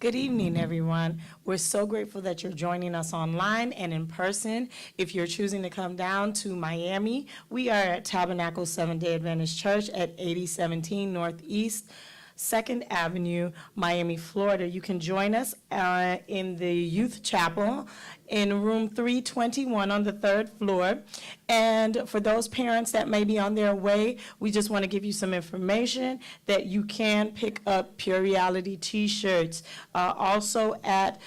Good evening, everyone. We're so grateful that you're joining us online and in person. If you're choosing to come down to Miami, we are at Tabernacle Seventh-day Adventist Church at 8017 Northeast 2nd Avenue, Miami, Florida. You can join us in the Youth Chapel in room 321 on the 3rd floor. And for those parents that may be on their way, we just want to give you some information that you can pick up Pure Reality t-shirts. Also at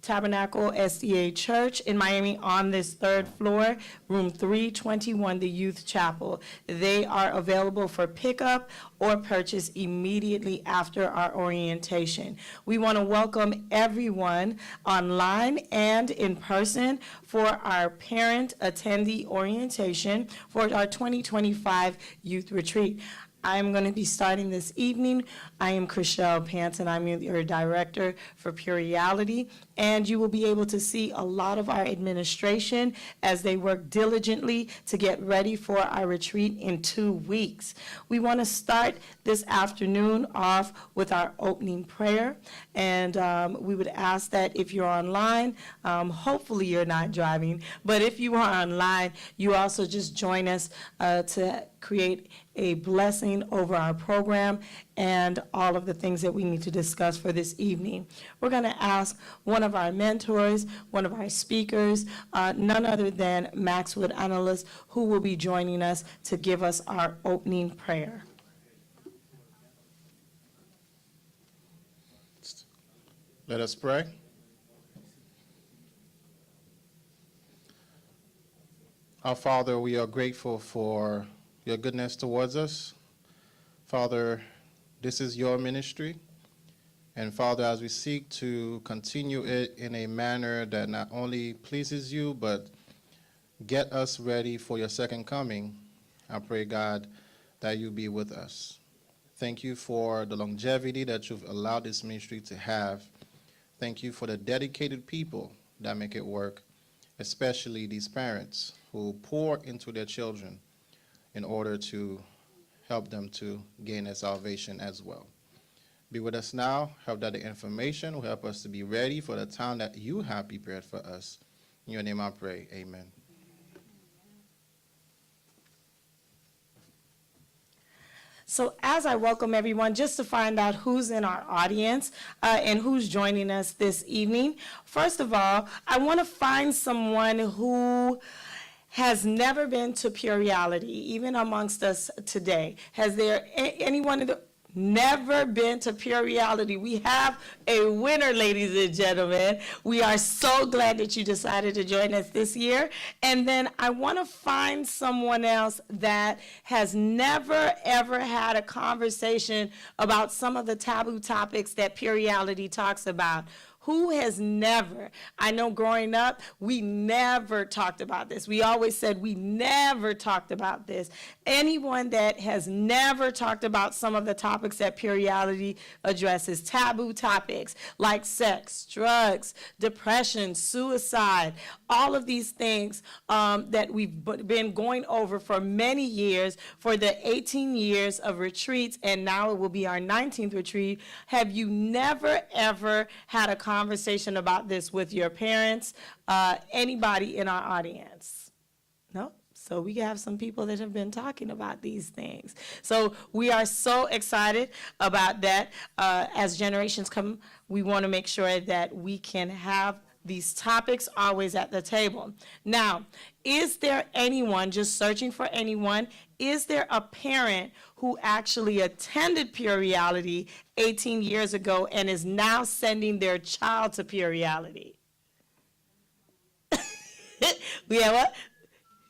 Tabernacle SDA Church in Miami on this 3rd floor, room 321, the Youth Chapel. They are available for pickup or purchase immediately after our orientation. We want to welcome everyone online and in person for our parent attendee orientation for our 2025 Youth Retreat. I am going to be starting this evening. I am Chriselle Panton. I'm your director for Pure Reality, and you will be able to see a lot of our administration as they work diligently to get ready for our retreat in 2 weeks. We want to start this afternoon off with our opening prayer, and we would ask that if you're online, hopefully you're not driving, but if you are online, you also just join us to create a blessing over our program and all of the things that we need to discuss for this evening. We're going to ask one of our mentors, one of our speakers, none other than Max Wood Analyst, who will be joining us to give us our opening prayer. Let us pray. Our Father, we are grateful for your goodness towards us. Father, this is your ministry. And Father, as we seek to continue it in a manner that not only pleases you, but get us ready for your second coming, I pray, God, that you be with us. Thank you for the longevity that you've allowed this ministry to have. Thank you for the dedicated people that make it work, especially these parents who pour into their children in order to help them to gain their salvation as well. Be with us now. Help that the information will help us to be ready for the time that you have prepared for us. In your name I pray, amen. So as I welcome everyone, just to find out who's in our audience and who's joining us this evening, first of all, I want to find someone who has never been to Pure Reality, even amongst us today. Has there anyone never been to Pure Reality? We have a winner, ladies and gentlemen. We are so glad that you decided to join us this year. And then I want to find someone else that has never, ever had a conversation about some of the taboo topics that Pure Reality talks about. Who has never? I know growing up, we never talked about this. We always said we never talked about this. Anyone that has never talked about some of the topics that Pure Reality addresses, taboo topics like sex, drugs, depression, suicide, all of these things that we've been going over for many years, for the 18 years of retreats, and now it will be our 19th retreat. Have you never, ever had a conversation about this with your parents, anybody in our audience? No? So we have some people that have been talking about these things. So we are so excited about that. As generations come, we want to make sure that we can have these topics always at the table. Now, is there anyone, just searching for anyone, is there a parent who actually attended Pure Reality 18 years ago and is now sending their child to Pure Reality? We have what?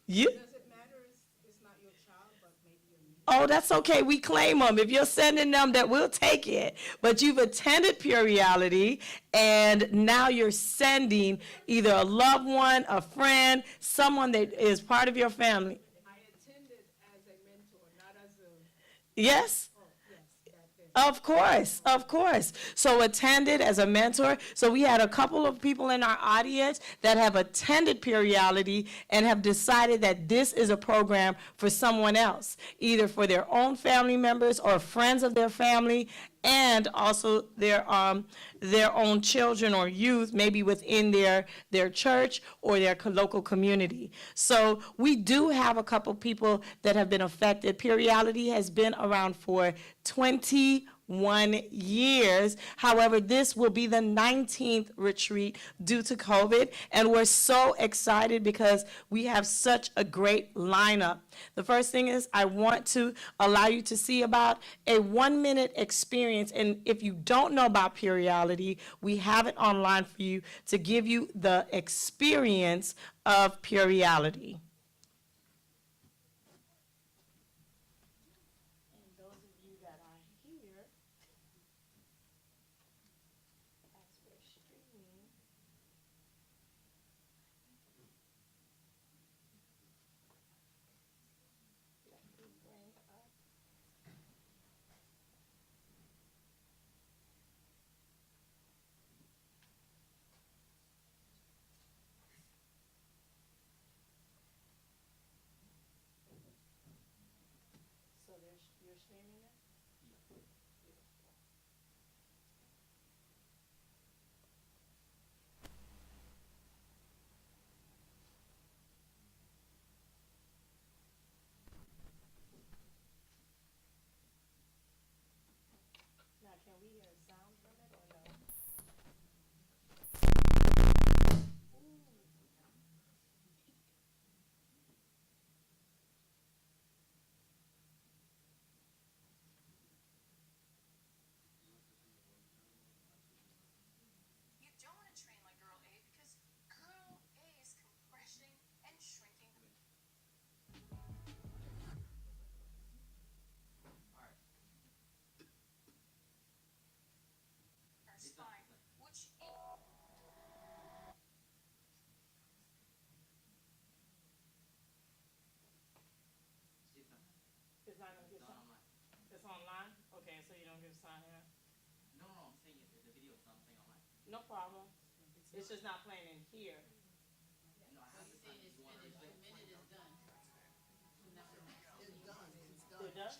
You? Does it matter if it's not your child, but maybe your niece? Oh, that's okay. We claim them. If you're sending them, that we'll take it. But you've attended Pure Reality, and now you're sending either a loved one, a friend, someone that is part of your family. I attended as a mentor, not as a... Yes? Oh, yes, that is. Of course, of course. So attended as a mentor. So we had a couple of people in our audience that have attended Pure Reality and have decided that this is a program for someone else, either for their own family members or friends of their family. and also their own children or youth, maybe within their church or their local community. So we do have a couple people that have been affected. Periodicity has been around for 21 years. However, this will be the 19th retreat due to COVID, and we're so excited because we have such a great lineup. The first thing is I want to allow you to see about a 1-minute experience, and if you don't know about Periodicity, we have it online for you to give you the experience of Periodicity. And those of you that are here, as we're streaming, let me bring up. So you're streaming it? Now, can we hear sound from it or no? You don't want to train like girl A because girl A is compressing and shrinking. Her spine, which It's not gonna give sound? It's online? Okay, so you don't give sound here? No, I'm saying the video is not playing online. No problem. It's just not playing in here. No, I have the time. You want to replay? They're done? Okay.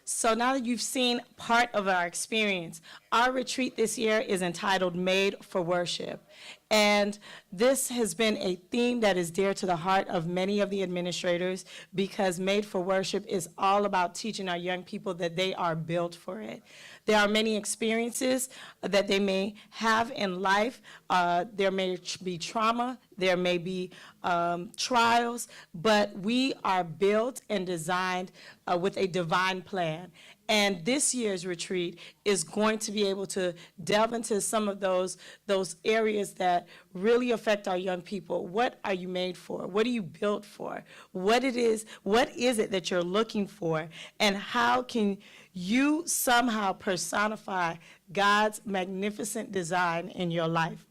So now that you've seen part of our experience, our retreat this year is entitled Made for Worship. And this has been a theme that is dear to the heart of many of the administrators because Made for Worship is all about teaching our young people that they are built for it. There are many experiences that they may have in life. There may be trauma, there may be trials, but we are built and designed with a divine plan. And this year's retreat is going to be able to delve into some of those areas that really affect our young people. What are you made for? What are you built for? What is it that you're looking for? And how can you somehow personify God's magnificent design in your life?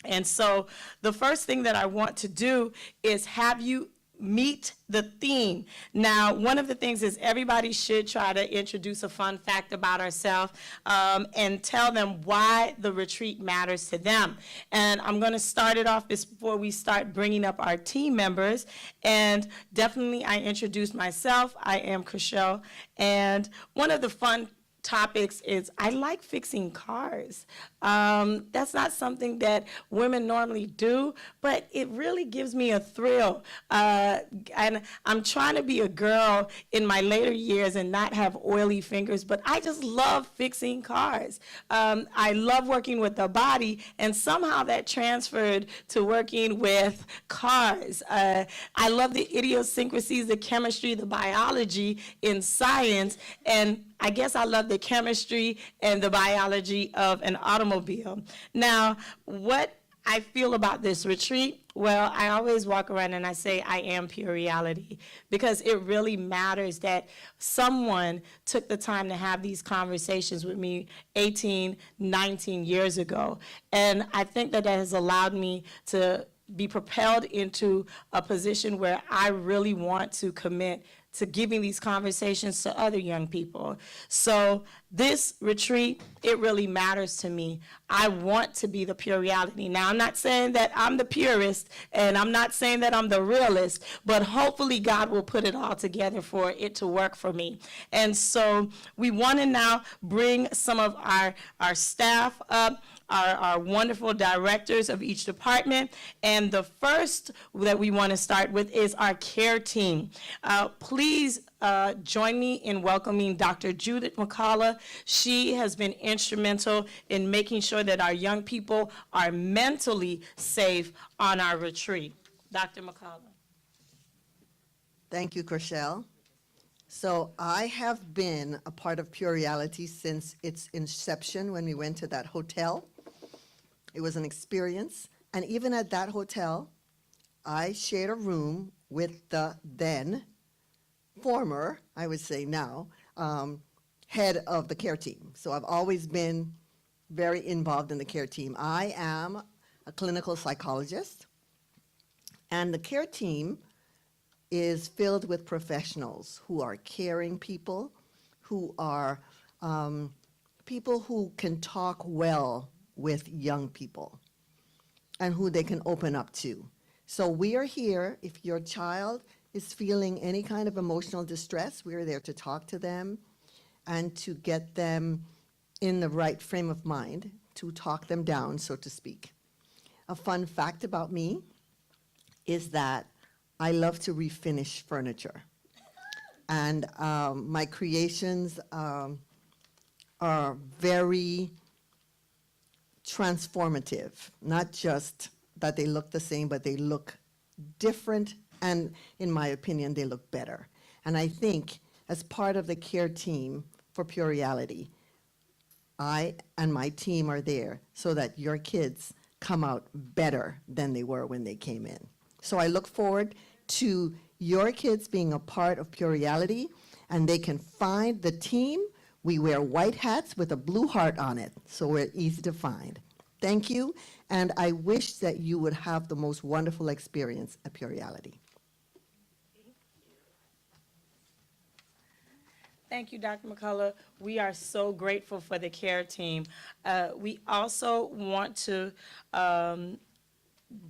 And so the first thing that I want to do is have you meet the theme. Now, one of the things is everybody should try to introduce a fun fact about ourselves and tell them why the retreat matters to them. And I'm going to start it off before we start bringing up our team members. And definitely I introduced myself. I am Chriselle. And one of the fun topics is I like fixing cars. That's not something that women normally do, but it really gives me a thrill. And I'm trying to be a girl in my later years and not have oily fingers, but I just love fixing cars. I love working with the body, and somehow that transferred to working with cars. I love the idiosyncrasies, the chemistry, the biology in science, and I guess I love the chemistry and the biology of an automobile. Now, what I feel about this retreat, well, I always walk around and I say I am pure reality because it really matters that someone took the time to have these conversations with me 18, 19 years ago. And I think that has allowed me to be propelled into a position where I really want to commit to giving these conversations to other young people. So this retreat, it really matters to me. I want to be the pure reality. Now, I'm not saying that I'm the purist, and I'm not saying that I'm the realist, but hopefully God will put it all together for it to work for me. And so we want to now bring some of our staff up, our wonderful directors of each department. And the first that we want to start with is our care team. Please join me in welcoming Dr. Judith McCullough. She has been instrumental in making sure that our young people are mentally safe on our retreat. Dr. McCullough. Thank you, Chriselle. So I have been a part of Pure Reality since its inception when we went to that hotel. It was an experience. And even at that hotel, I shared a room with the then former, I would say now, head of the care team. So I've always been very involved in the care team. I am a clinical psychologist, and the care team is filled with professionals who are caring people, who are people who can talk well with young people and who they can open up to. So we are here if your child is feeling any kind of emotional distress, we are there to talk to them and to get them in the right frame of mind, to talk them down, so to speak. A fun fact about me is that I love to refinish furniture. And my creations are very transformative, not just that they look the same, but they look different, and in my opinion, they look better. And I think as part of the care team for Pure Reality, I and my team are there so that your kids come out better than they were when they came in. So I look forward to your kids being a part of Pure Reality, and they can find the team. We wear white hats with a blue heart on it, so we're easy to find. Thank you, and I wish that you would have the most wonderful experience at Pure Reality. Thank you, Dr. McCullough. We are so grateful for the care team. We also want to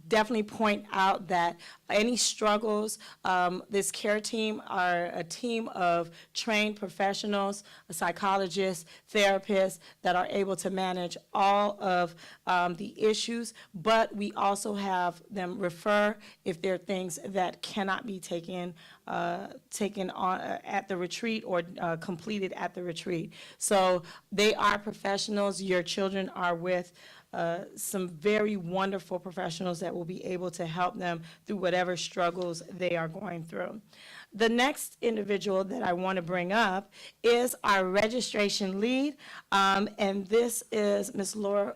definitely point out that any struggles, this care team are a team of trained professionals, psychologists, therapists that are able to manage all of the issues, but we also have them refer if there are things that cannot be taken on at the retreat or completed at the retreat. So they are professionals. Your children are with some very wonderful professionals that will be able to help them through whatever struggles they are going through. The next individual that I want to bring up is our registration lead, and this is Miss Lori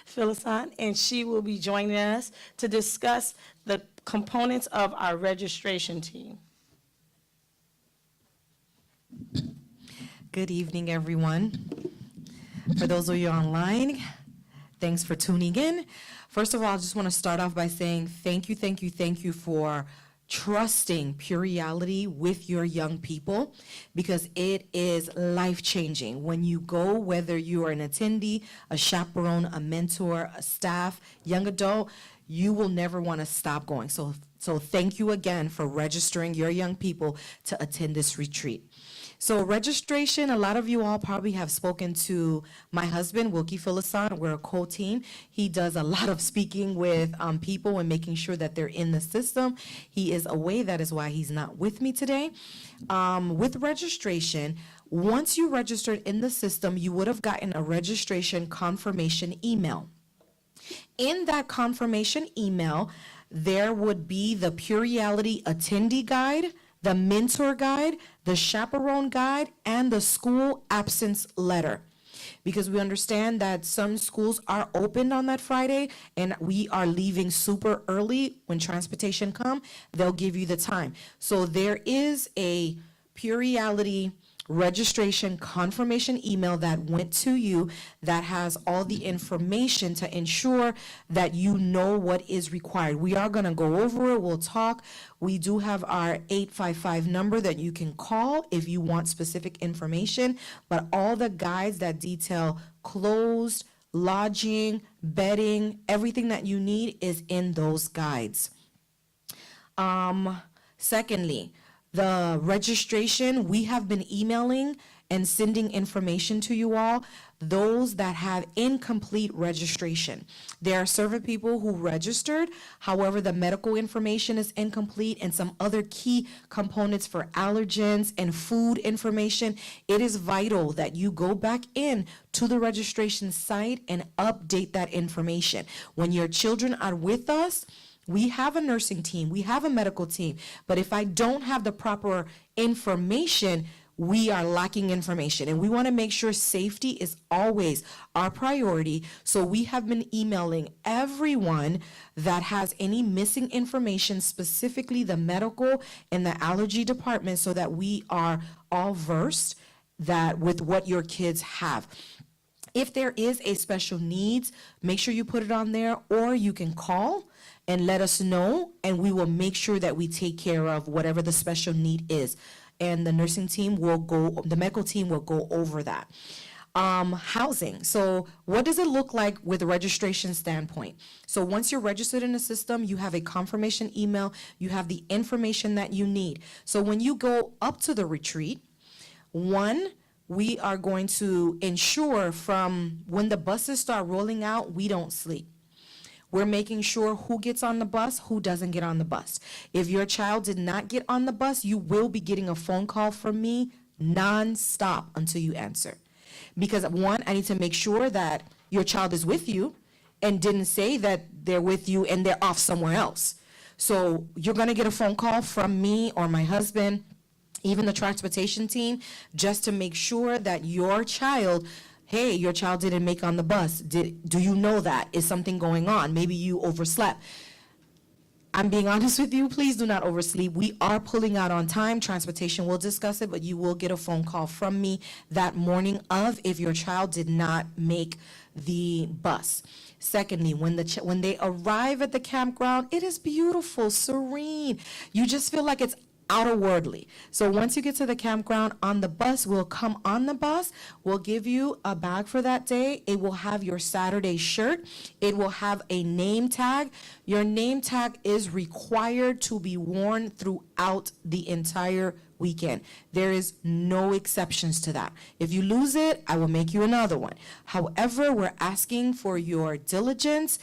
Philison, and she will be joining us to discuss the components of our registration team. Good evening, everyone. For those of you online, thanks for tuning in. First of all, I just want to start off by saying thank you for trusting Pure Reality with your young people, because it is life-changing. When you go, whether you are an attendee, a chaperone, a mentor, a staff, young adult, you will never want to stop going. So thank you again for registering your young people to attend this retreat. So registration, a lot of you all probably have spoken to my husband, Wilkie Philison. We're a co-team. He does a lot of speaking with people and making sure that they're in the system. He is away. That is why he's not with me today. With registration, once you registered in the system, you would have gotten a registration confirmation email. In that confirmation email, there would be the Pure Reality attendee guide, the mentor guide, the chaperone guide, and the school absence letter. Because we understand that some schools are open on that Friday, and we are leaving super early. When transportation come, they'll give you the time. So there is a Pure Reality registration confirmation email that went to you that has all the information to ensure that you know what is required. We are going to go over it. We'll talk. We do have our 855 number that you can call if you want specific information, but all the guides that detail closed, lodging, bedding, everything that you need is in those guides. Secondly, the registration, we have been emailing and sending information to you all, those that have incomplete registration. There are several people who registered, however, the medical information is incomplete and some other key components for allergens and food information. It is vital that you go back in to the registration site and update that information. When your children are with us, we have a nursing team, we have a medical team, but if I don't have the proper information, we are lacking information, and we want to make sure safety is always our priority. So we have been emailing everyone that has any missing information, specifically the medical and the allergy department, so that we are all versed that with what your kids have. If there is a special needs, make sure you put it on there, or you can call and let us know, and we will make sure that we take care of whatever the special need is. And the nursing team will the medical team will go over that. Housing. So what does it look like with a registration standpoint? So once you're registered in the system, you have a confirmation email, you have the information that you need. So when you go up to the retreat, one, we are going to ensure from when the buses start rolling out, we don't sleep. We're making sure who gets on the bus, who doesn't get on the bus. If your child did not get on the bus, you will be getting a phone call from me nonstop until you answer. Because one, I need to make sure that your child is with you and didn't say that they're with you and they're off somewhere else. So you're gonna get a phone call from me or my husband, even the transportation team, just to make sure that your child, hey, your child didn't make on the bus. Do you know that? Is something going on? Maybe you overslept. I'm being honest with you, please do not oversleep. We are pulling out on time. Transportation will discuss it, but you will get a phone call from me that morning of if your child did not make the bus. Secondly, when they arrive at the campground, it is beautiful, serene. You just feel like it's outerworldly. So once you get to the campground on the bus, we'll come on the bus. We'll give you a bag for that day. It will have your Saturday shirt. It will have a name tag. Your name tag is required to be worn throughout the entire weekend. There is no exceptions to that. If you lose it, I will make you another one. However, we're asking for your diligence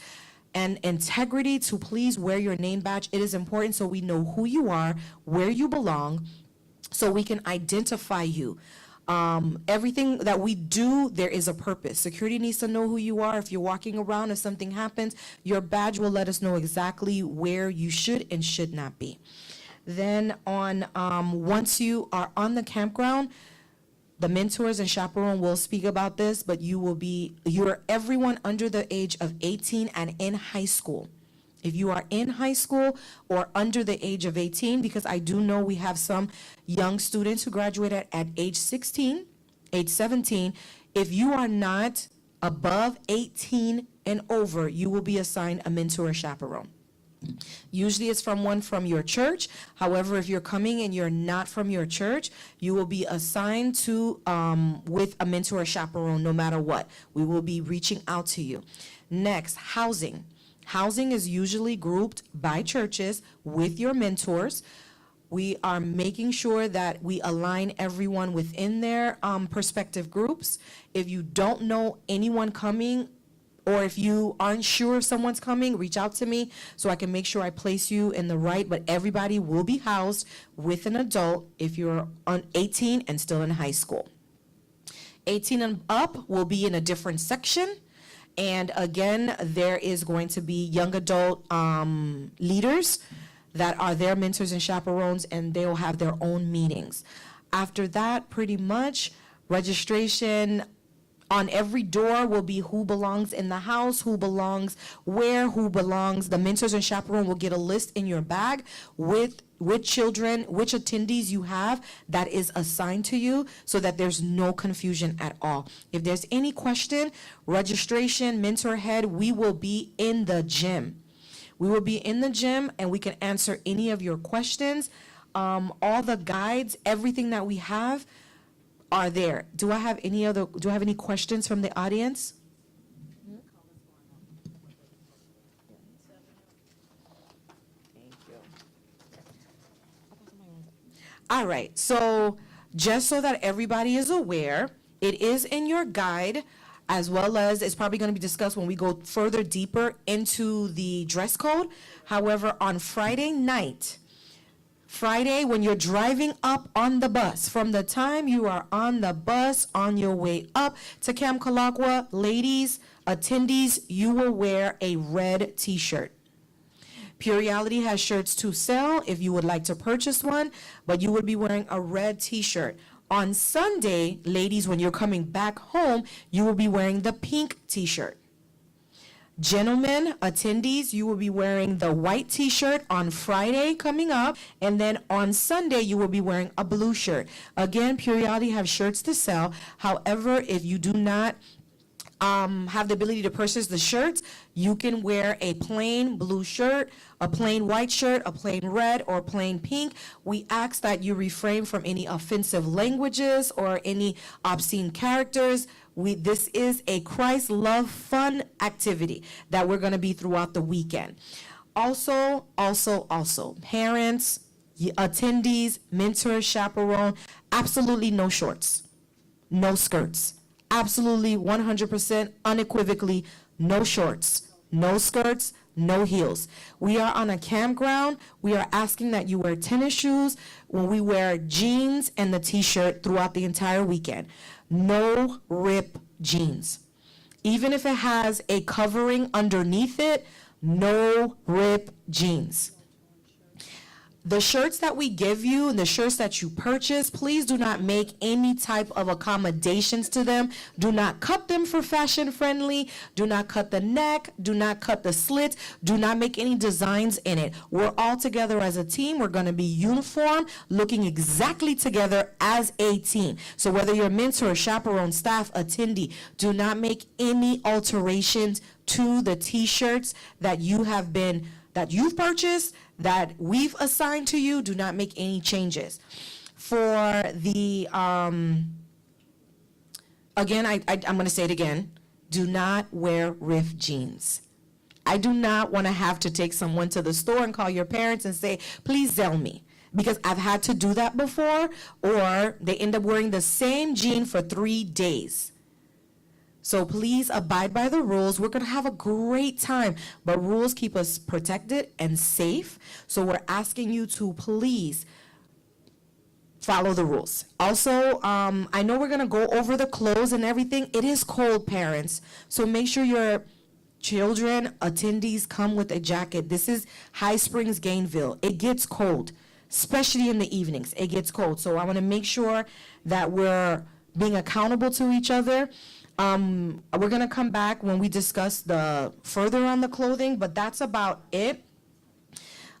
and integrity to please wear your name badge. It is important so we know who you are, where you belong, so we can identify you. Everything that we do, there is a purpose. Security needs to know who you are. If you're walking around, if something happens, your badge will let us know exactly where you should and should not be. Then once you are on the campground, the mentors and chaperone will speak about this, but you're everyone under the age of 18 and in high school. If you are in high school or under the age of 18, because I do know we have some young students who graduated at age 16, age 17, if you are not above 18 and over, you will be assigned a mentor or chaperone. Usually it's from your church. However, if you're coming and you're not from your church, you will be assigned to with a mentor or chaperone no matter what. We will be reaching out to you. Next, housing. Housing is usually grouped by churches with your mentors. We are making sure that we align everyone within their perspective groups. If you don't know anyone coming, or if you aren't sure if someone's coming, reach out to me so I can make sure I place you in the right, but everybody will be housed with an adult if you're on 18 and still in high school. 18 and up will be in a different section. And again, there is going to be young adult leaders that are their mentors and chaperones, and they will have their own meetings. After that, pretty much registration, On every door will be who belongs in the house, who belongs where, who belongs. The mentors and chaperone will get a list in your bag with children, which attendees you have that is assigned to you, so that there's no confusion at all. If there's any question, registration, mentor head, we will be in the gym. We will be in the gym and we can answer any of your questions. All the guides, everything that we have are there. Do I have any questions from the audience? All right, so just so that everybody is aware, it is in your guide, as well as it's probably going to be discussed when we go further deeper into the dress code. However, on Friday, when you're driving up on the bus, from the time you are on the bus on your way up to Camp Calagua, ladies, attendees, you will wear a red t-shirt. Pure Reality has shirts to sell if you would like to purchase one, but you would be wearing a red t-shirt. On Sunday, ladies, when you're coming back home, you will be wearing the pink t-shirt. Gentlemen, attendees, you will be wearing the white t-shirt on Friday coming up, and then on Sunday, you will be wearing a blue shirt. Again, Pure Reality have shirts to sell. However, if you do not have the ability to purchase the shirts, you can wear a plain blue shirt, a plain white shirt, a plain red, or plain pink. We ask that you refrain from any offensive languages or any obscene characters. This is a Christ love fun activity that we're going to be throughout the weekend. Also, parents, attendees, mentors, chaperone, absolutely no shorts, no skirts. Absolutely 100% unequivocally no shorts, no skirts, no heels. We are on a campground. We are asking that you wear tennis shoes when we wear jeans and the t-shirt throughout the entire weekend. No rip jeans. Even if it has a covering underneath it, no rip jeans. The shirts that we give you and the shirts that you purchase, please do not make any type of accommodations to them. Do not cut them for fashion friendly. Do not cut the neck. Do not cut the slits. Do not make any designs in it. We're all together as a team. We're going to be uniform, looking exactly together as a team. So whether you're mentor, chaperone, staff, attendee, do not make any alterations to the t-shirts that you've purchased, that we've assigned to you. Do not make any changes. For the, again, I'm going to say it again. Do not wear riff jeans. I do not want to have to take someone to the store and call your parents and say, please sell me. Because I've had to do that before, or they end up wearing the same jean for 3 days. So please abide by the rules. We're going to have a great time, but rules keep us protected and safe. So we're asking you to please follow the rules. Also, I know we're going to go over the clothes and everything. It is cold, parents. So make sure your children, attendees, come with a jacket. This is High Springs, Gainville. It gets cold, especially in the evenings. It gets cold. So I want to make sure that we're being accountable to each other. We're going to come back when we discuss the further on the clothing, but that's about it.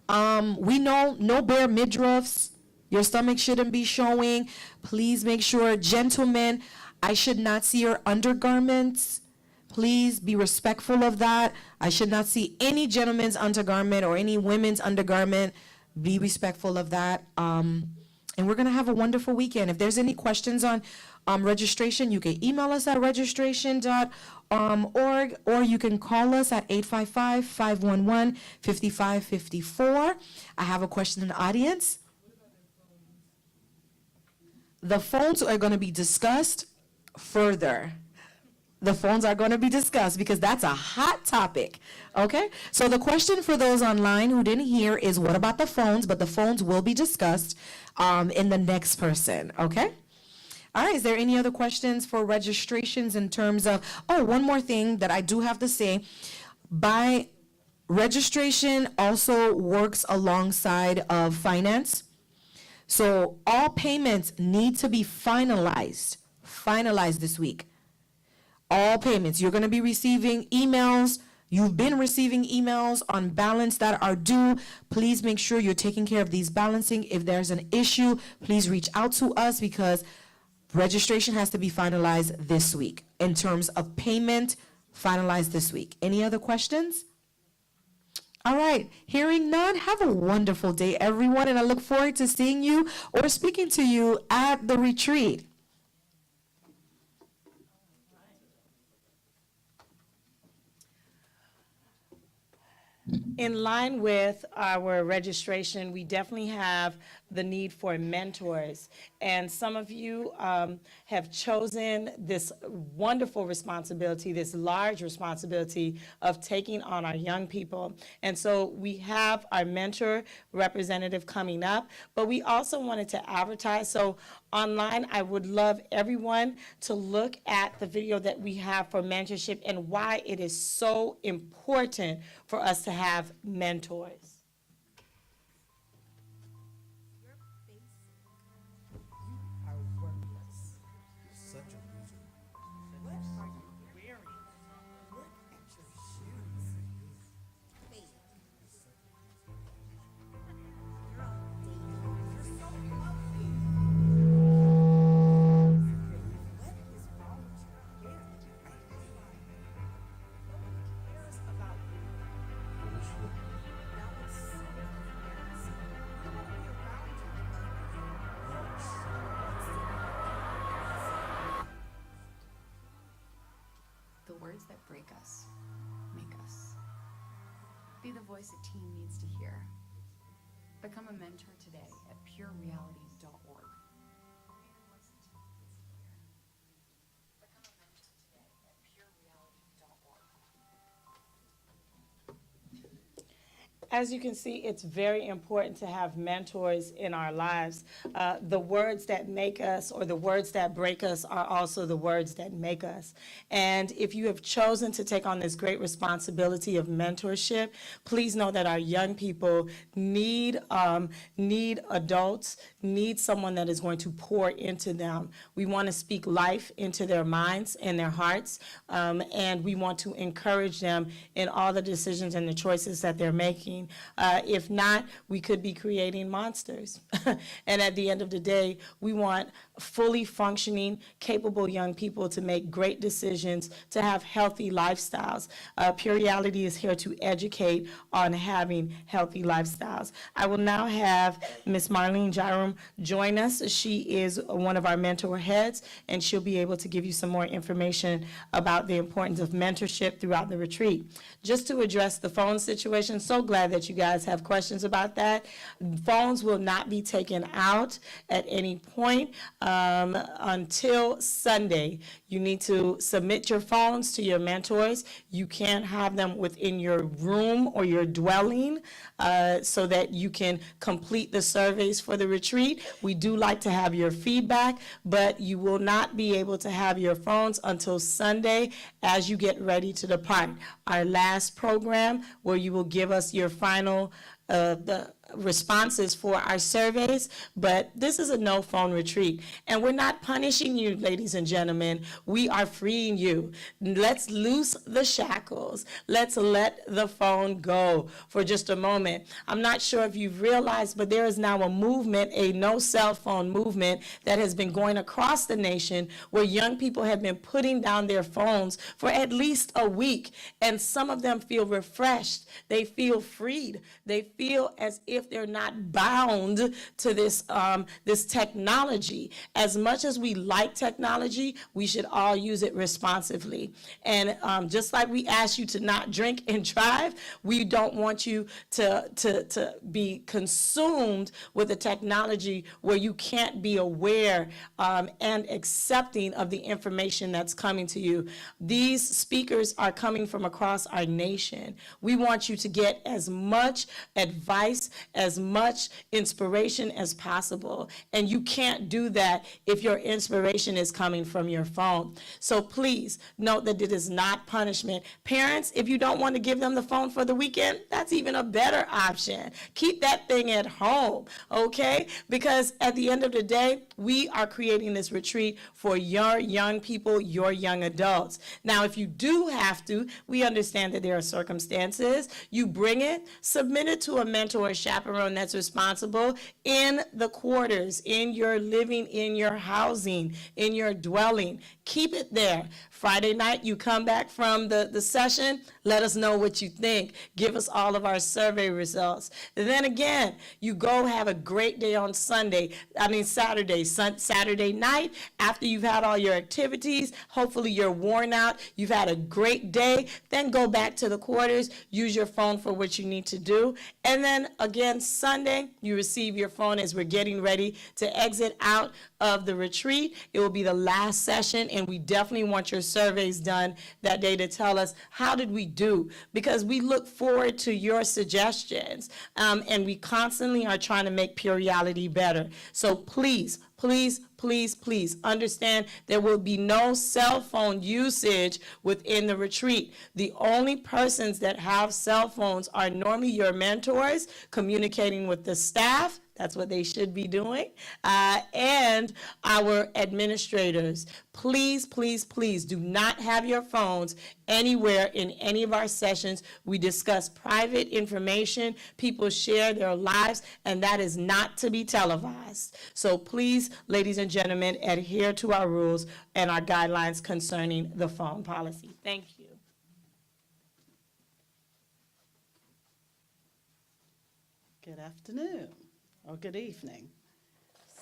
We know no bare midriffs. Your stomach shouldn't be showing. Please make sure, gentlemen, I should not see your undergarments. Please be respectful of that. I should not see any gentleman's undergarment or any women's undergarment. Be respectful of that. And we're going to have a wonderful weekend. If there's any questions on registration, you can email us at registration.org, or you can call us at 855-511-5554. I have a question in the audience. The phones are going to be discussed further. The phones are going to be discussed because that's a hot topic, okay? So the question for those online who didn't hear is, what about the phones? But the phones will be discussed in the next person, okay? All right, is there any other questions for registrations in terms of, one more thing that I do have to say. By registration also works alongside of finance. So all payments need to be finalized this week. all payments. You're going to be receiving emails. You've been receiving emails on balance that are due. Please make sure you're taking care of these balancing. If there's an issue, please reach out to us because registration has to be finalized this week. In terms of payment, finalized this week. Any other questions? All right, hearing none, have a wonderful day, everyone, and I look forward to seeing you or speaking to you at the retreat. In line with our registration, we definitely have the need for mentors. And some of you have chosen this wonderful responsibility, this large responsibility of taking on our young people. And so we have our mentor representative coming up, but we also wanted to advertise. So online, I would love everyone to look at the video that we have for mentorship and why it is so important for us to have mentors. The words that break us make us. Be the voice a teen needs to hear. Become a mentor today at purereality.org. As you can see, it's very important to have mentors in our lives. The words that make us or the words that break us are also the words that make us. And if you have chosen to take on this great responsibility of mentorship, please know that our young people need adults, need someone that is going to pour into them. We want to speak life into their minds and their hearts, and we want to encourage them in all the decisions and the choices that they're making. If not, we could be creating monsters. And at the end of the day, we want fully functioning, capable young people to make great decisions, to have healthy lifestyles. Pure Reality is here to educate on having healthy lifestyles. I will now have Ms. Marlene Jerome join us. She is one of our mentor heads, and she'll be able to give you some more information about the importance of mentorship throughout the retreat. Just to address the phone situation, so glad that you guys have questions about that. Phones will not be taken out at any point until Sunday. You need to submit your phones to your mentors. You can't have them within your room or your dwelling so that you can complete the surveys for the retreat. We do like to have your feedback, but you will not be able to have your phones until Sunday as you get ready to depart. Our last program where you will give us your final the responses for our surveys, but this is a no phone retreat. And we're not punishing you, ladies and gentlemen. We are freeing you. Let's loose the shackles. Let's let the phone go for just a moment. I'm not sure if you've realized, but there is now a movement, a no cell phone movement that has been going across the nation where young people have been putting down their phones for at least a week. And some of them feel refreshed. They feel freed. They feel as if they're not bound to this this technology. As much as we like technology, we should all use it responsibly. And just like we ask you to not drink and drive, we don't want you to be consumed with the technology where you can't be aware and accepting of the information that's coming to you. These speakers are coming from across our nation. We want you to get as much advice, as much inspiration as possible. And you can't do that if your inspiration is coming from your phone. So please note that it is not punishment. Parents, if you don't want to give them the phone for the weekend, that's even a better option. Keep that thing at home, okay? Because at the end of the day, we are creating this retreat for your young people, your young adults. Now, if you do have to, we understand that there are circumstances. You bring it, submit it to a mentor or chaperone that's responsible in the quarters, in your living, in your housing, in your dwelling. Keep it there. Friday night, you come back from the session, let us know what you think. Give us all of our survey results. And then again, you go have a great day on Saturday night, after you've had all your activities, hopefully you're worn out, you've had a great day, then go back to the quarters, use your phone for what you need to do. And then again, Sunday, you receive your phone as we're getting ready to exit out of the retreat. It will be the last session, and we definitely want your surveys done that day to tell us how did we do, because we look forward to your suggestions, and we constantly are trying to make Pure Reality better. So please, please, please, please understand there will be no cell phone usage within the retreat. The only persons that have cell phones are normally your mentors communicating with the staff. That's what they should be doing. And our administrators. Please, please, please do not have your phones anywhere in any of our sessions. We discuss private information. People share their lives, and that is not to be televised. So please, ladies and gentlemen, adhere to our rules and our guidelines concerning the phone policy. Thank you. Good afternoon, or good evening.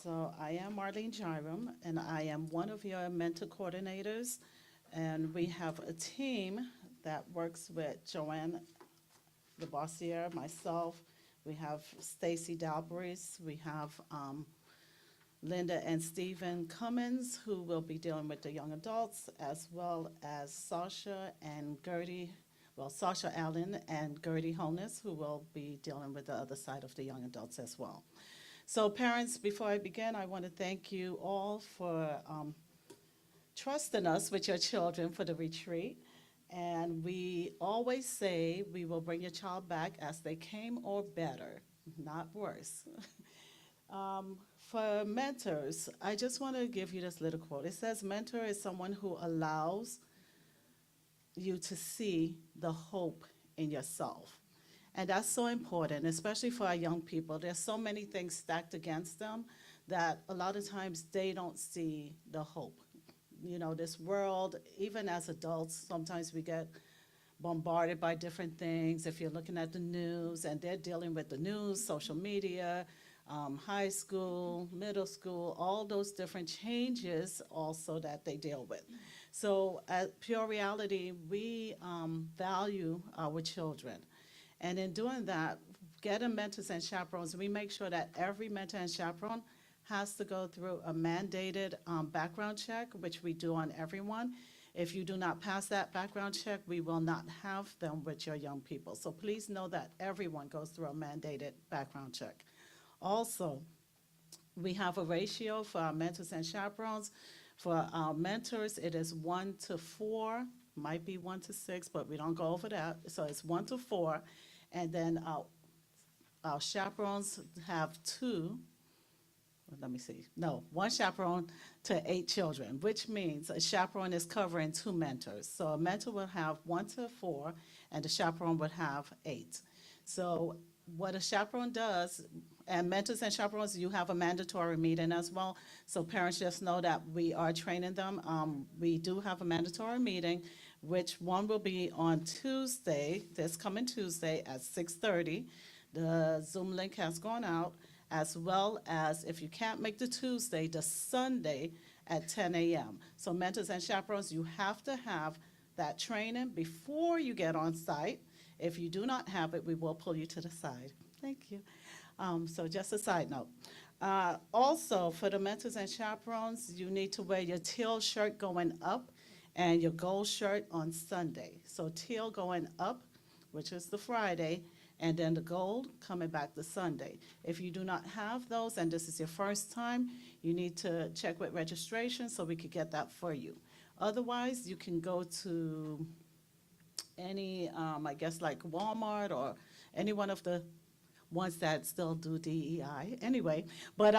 So I am Marlene Jiram, and I am one of your mentor coordinators. And we have a team that works with Joanne LeBossiere, myself. We have Stacy Dalbris. We have Linda and Stephen Cummins, who will be dealing with the young adults, as well as Sasha and Gertie, Sasha Allen and Gertie Honus, who will be dealing with the other side of the young adults as well. So parents, before I begin, I want to thank you all for trusting us with your children for the retreat. And we always say we will bring your child back as they came or better, not worse. For mentors, I just want to give you this little quote. It says, mentor is someone who allows you to see the hope in yourself. And that's so important, especially for our young people. There's so many things stacked against them that a lot of times they don't see the hope. You know, this world, even as adults, sometimes we get bombarded by different things. If you're looking at the news, and they're dealing with the news, social media, high school, middle school, all those different changes also that they deal with. So at Pure Reality, we value our children. And in doing that, getting mentors and chaperones, we make sure that every mentor and chaperone has to go through a mandated background check, which we do on everyone. If you do not pass that background check, we will not have them with your young people. So please know that everyone goes through a mandated background check. Also, we have a ratio for our mentors and chaperones. For our mentors, it is 1 to 4, might be 1 to 6, but we don't go over that. So it's 1 to 4. And then our chaperones have 1 chaperone to 8 children, which means a chaperone is covering 2 mentors. So a mentor will have 1 to 4, and the chaperone would have 8. So what a chaperone does, and mentors and chaperones, you have a mandatory meeting as well. So parents just know that we are training them. We do have a mandatory meeting, which one will be on Tuesday, this coming Tuesday at 6:30. The Zoom link has gone out, as well as if you can't make the Tuesday, the Sunday at 10 a.m. So mentors and chaperones, you have to have that training before you get on site. If you do not have it, we will pull you to the side. Thank you. So just a side note. Also, for the mentors and chaperones, you need to wear your teal shirt going up and your gold shirt on Sunday. So teal going up, which is the Friday, And then the gold coming back the Sunday. If you do not have those and this is your first time, you need to check with registration so we could get that for you. Otherwise, you can go to any, I guess like Walmart or any one of the ones that still do DEI anyway. But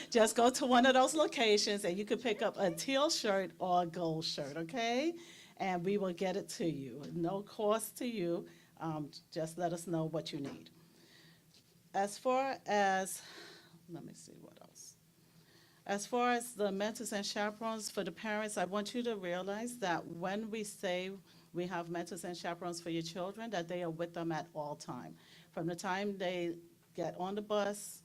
just go to one of those locations and you can pick up a teal shirt or a gold shirt, okay? And we will get it to you. No cost to you. Just let us know what you need. As far as, let me see what else. As far as the mentors and chaperones for the parents, I want you to realize that when we say we have mentors and chaperones for your children, that they are with them at all time. From the time they get on the bus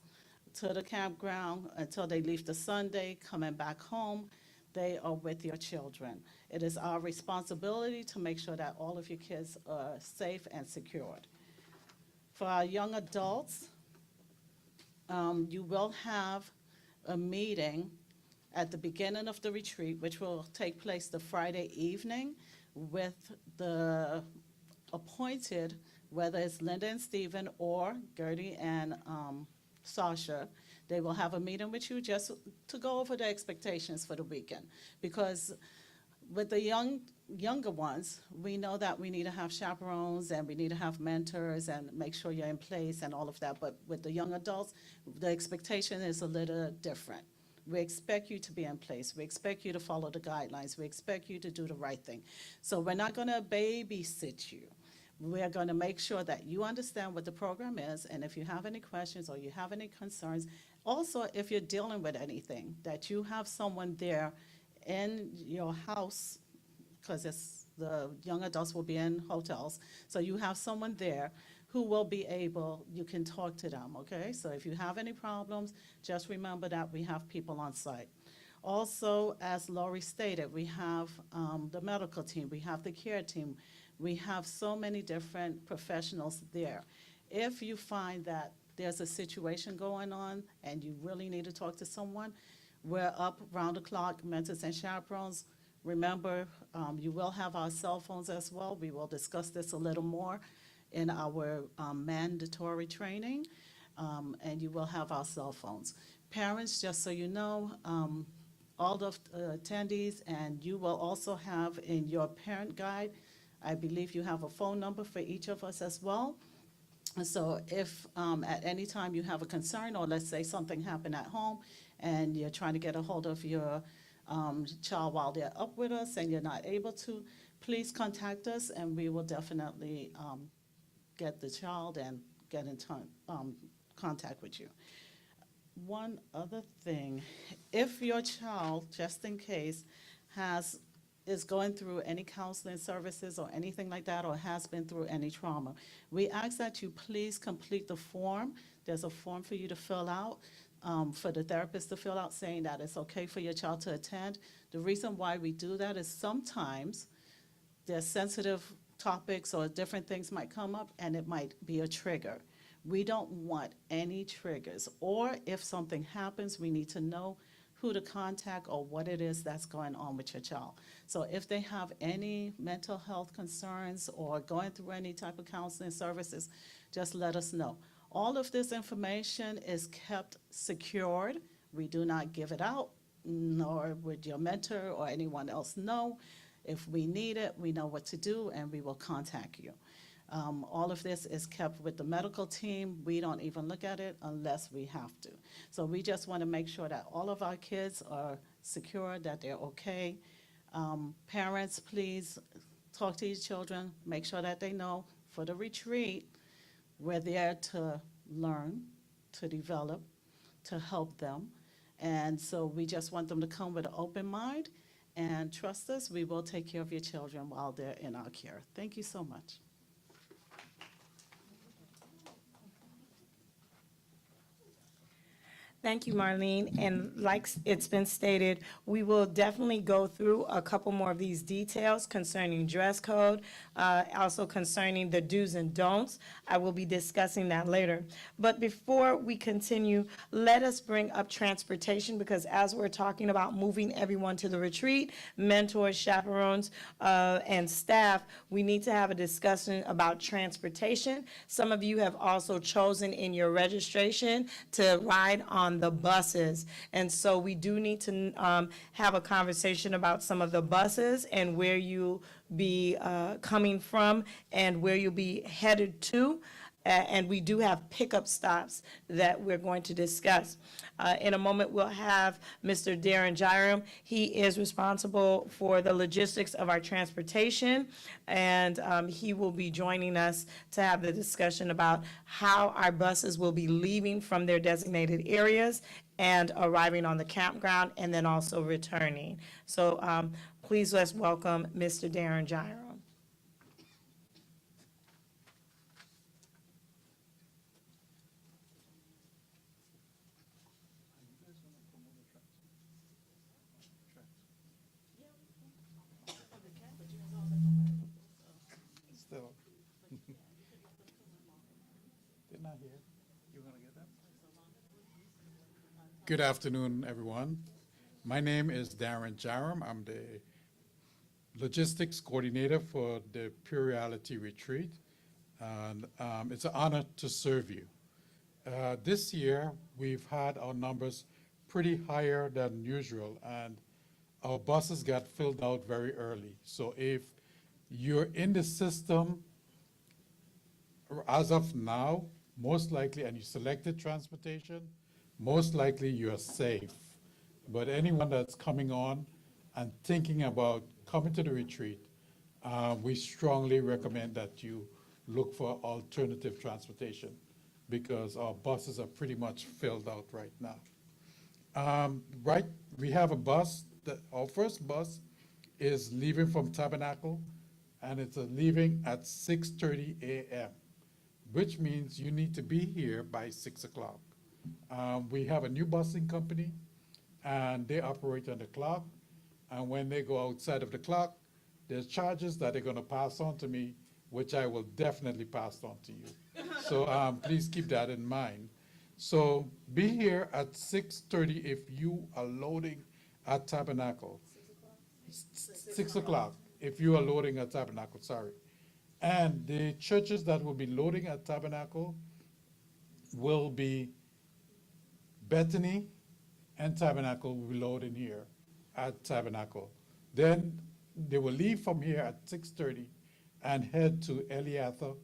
to the campground until they leave the Sunday, coming back home, they are with your children. It is our responsibility to make sure that all of your kids are safe and secured. For our young adults, you will have a meeting at the beginning of the retreat, which will take place the Friday evening with the appointed, whether it's Linda and Stephen or Gertie and Sasha. They will have a meeting with you just to go over the expectations for the weekend. Because with the younger ones, we know that we need to have chaperones and we need to have mentors and make sure you're in place and all of that. But with the young adults, the expectation is a little different. We expect you to be in place. We expect you to follow the guidelines. We expect you to do the right thing. So we're not going to babysit you. We're going to make sure that you understand what the program is, and if you have any questions or you have any concerns, also if you're dealing with anything, that you have someone there in your house, because the young adults will be in hotels, so you have someone there who will be able, you can talk to them, okay? So if you have any problems, just remember that we have people on site. Also, as Lori stated, we have the medical team, we have the care team, we have so many different professionals there. If you find that there's a situation going on and you really need to talk to someone, we're up round the clock, mentors and chaperones. Remember, you will have our cell phones as well. We will discuss this a little more in our mandatory training, and you will have our cell phones. Parents, just so you know, all the attendees, and you will also have in your parent guide, I believe you have a phone number for each of us as well. And so if at any time you have a concern, or let's say something happened at home and you're trying to get a hold of your child while they're up with us and you're not able to, please contact us and we will definitely get the child and get in contact with you. One other thing, if your child, just in case, is going through any counseling services or anything like that, or has been through any trauma, we ask that you please complete the form. There's a form for you to fill out, for the therapist to fill out, saying that it's okay for your child to attend. The reason why we do that is sometimes there's sensitive topics or different things might come up and it might be a trigger. We don't want any triggers, or if something happens, we need to know who to contact or what it is that's going on with your child. So if they have any mental health concerns or going through any type of counseling services, just let us know. All of this information is kept secured. We do not give it out, nor would your mentor or anyone else know. If we need it, we know what to do, and we will contact you. All of this is kept with the medical team. We don't even look at it unless we have to. So we just want to make sure that all of our kids are secure, that they're okay. Parents, please talk to your children. Make sure that they know for the retreat, we're there to learn, to develop, to help them. And so we just want them to come with an open mind and trust us, we will take care of your children while they're in our care. Thank you so much. Thank you, Marlene. And like it's been stated, we will definitely go through a couple more of these details concerning dress code, also concerning the do's and don'ts. I will be discussing that later. But before we continue, let us bring up transportation, because as we're talking about moving everyone to the retreat, mentors, chaperones, and staff, we need to have a discussion about transportation. Some of you have also chosen in your registration to ride on the buses. And so we do need to have a conversation about some of the buses and where you'll be coming from and where you'll be headed to. And we do have pickup stops that we're going to discuss. In a moment, we'll have Mr. Darren Gyram. He is responsible for the logistics of our transportation, and he will be joining us to have the discussion about how our buses will be leaving from their designated areas and arriving on the campground, and then also returning. So please let's welcome Mr. Darren Gyram. Still. They're not here. You want to get them? Good afternoon, everyone. My name is Darren Jaram. I'm the logistics coordinator for the Pure Reality Retreat. And it's an honor to serve you. This year, we've had our numbers pretty higher than usual, and our buses got filled out very early. So if you're in the system as of now, most likely, and you selected transportation, most likely you're safe. But anyone that's coming on and thinking about coming to the retreat, we strongly recommend that you look for alternative transportation because our buses are pretty much filled out right now. We have a bus. Our first bus is leaving from Tabernacle, and it's leaving at 6:30 a.m., which means you need to be here by 6 o'clock. We have a new busing company, and they operate on the clock. And when they go outside of the clock, there's charges that they're going to pass on to me, which I will definitely pass on to you. So please keep that in mind. So be here at 6:30 if you are loading at Tabernacle. 6 o'clock if you are loading at Tabernacle, sorry. And the churches that will be loading at Tabernacle will be Bethany and Tabernacle will be loading here at Tabernacle. Then they will leave from here at 6:30 and head to Eliatha,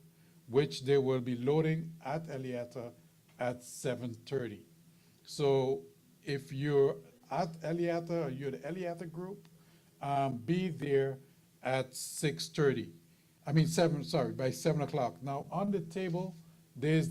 which they will be loading at Eliatha at 7:30. So if you're at Eliatha or you're the Eliatha group, be there at 6:30. By 7 o'clock. Now on the table, there's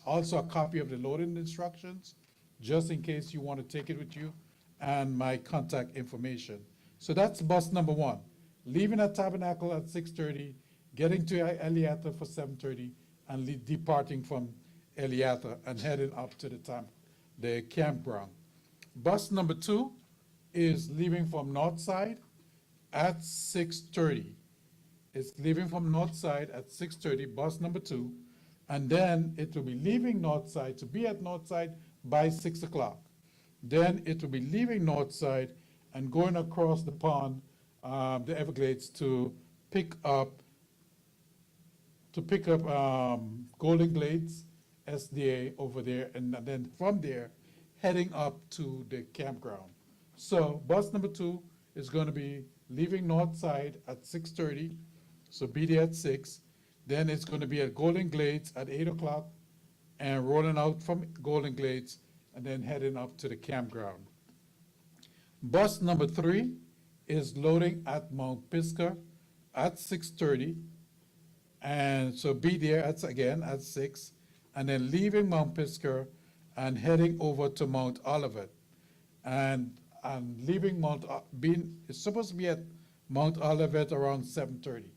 also a copy of the loading instructions, just in case you want to take it with you, and my contact information. So that's bus number one, leaving at Tabernacle at 6:30, getting to Eliatha for 7:30, and departing from Eliatha and heading up to the campground. Bus number two is leaving from Northside at 6:30. It's leaving from Northside at 6:30, bus number two, and then it will be leaving Northside to be at Northside by 6 o'clock. Then it will be leaving Northside and going across the pond, the Everglades, to pick up Golden Glades SDA over there, and then from there, heading up to the campground. So bus number two is going to be leaving Northside at 6:30, so be there at 6. Then it's going to be at Golden Glades at 8 o'clock and rolling out from Golden Glades and then heading up to the campground. Bus number three is loading at Mount Pisgah at 6:30. And so be there at 6, and then leaving Mount Pisgah and heading over to Mount Olivet. And leaving it's supposed to be at Mount Olivet around 7:30.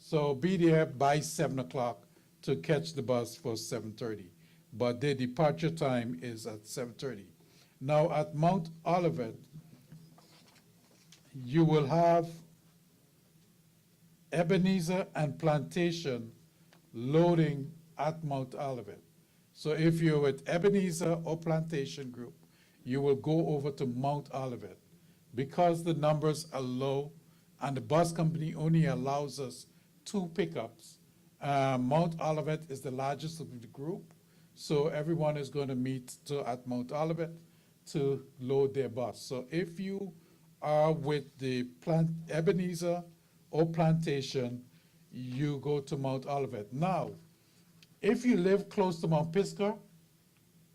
So be there by 7 o'clock to catch the bus for 7:30. But their departure time is at 7:30. Now, at Mount Olivet, you will have Ebenezer and Plantation loading at Mount Olivet. So if you're with Ebenezer or Plantation Group, you will go over to Mount Olivet. Because the numbers are low and the bus company only allows us 2 pickups, Mount Olivet is the largest of the group, so everyone is going to meet at Mount Olivet to load their bus. So if you are with the Ebenezer or Plantation, you go to Mount Olivet. Now, if you live close to Mount Pisgah,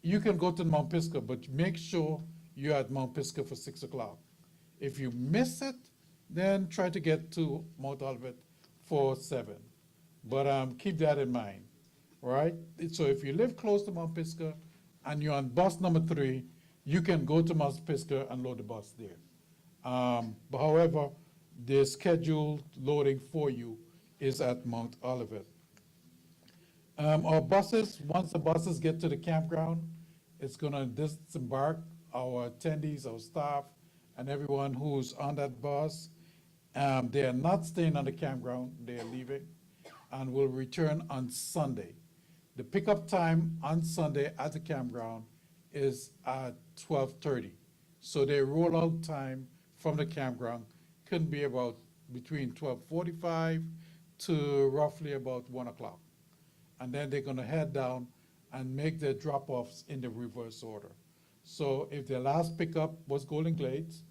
you can go to Mount Pisgah, but make sure you're at Mount Pisgah for 6 o'clock. If you miss it, then try to get to Mount Olivet for 7. But keep that in mind, all right? So if you live close to Mount Pisgah and you're on bus number 3, you can go to Mount Pisgah and load the bus there. But however, the scheduled loading for you is at Mount Olivet. Our buses, once the buses get to the campground, it's gonna disembark our attendees, our staff, and everyone who's on that bus. They are not staying on the campground, they are leaving, and will return on Sunday. The pickup time on Sunday at the campground is at 12:30. So their rollout time from the campground can be about between 12:45 to roughly about 1 o'clock. And then they're gonna head down and make their drop-offs in the reverse order. So if their last pickup was Golden Glades,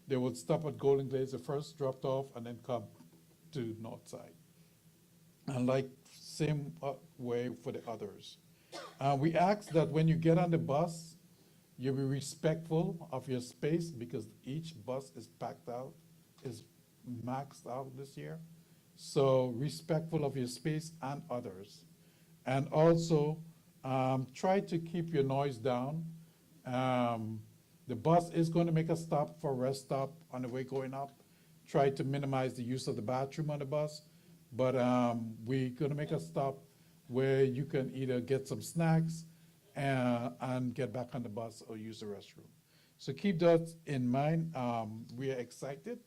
they would stop at Golden Glades, the first dropped off, and then come to Northside. And like same way for the others. We ask that when you get on the bus, you be respectful of your space because each bus is packed out, is maxed out this year. So respectful of your space and others. And also, try to keep your noise down. The bus is going to make a stop for a rest stop on the way going up. Try to minimize the use of the bathroom on the bus, but we're going to make a stop where you can either get some snacks and get back on the bus or use the restroom. So keep that in mind. We are excited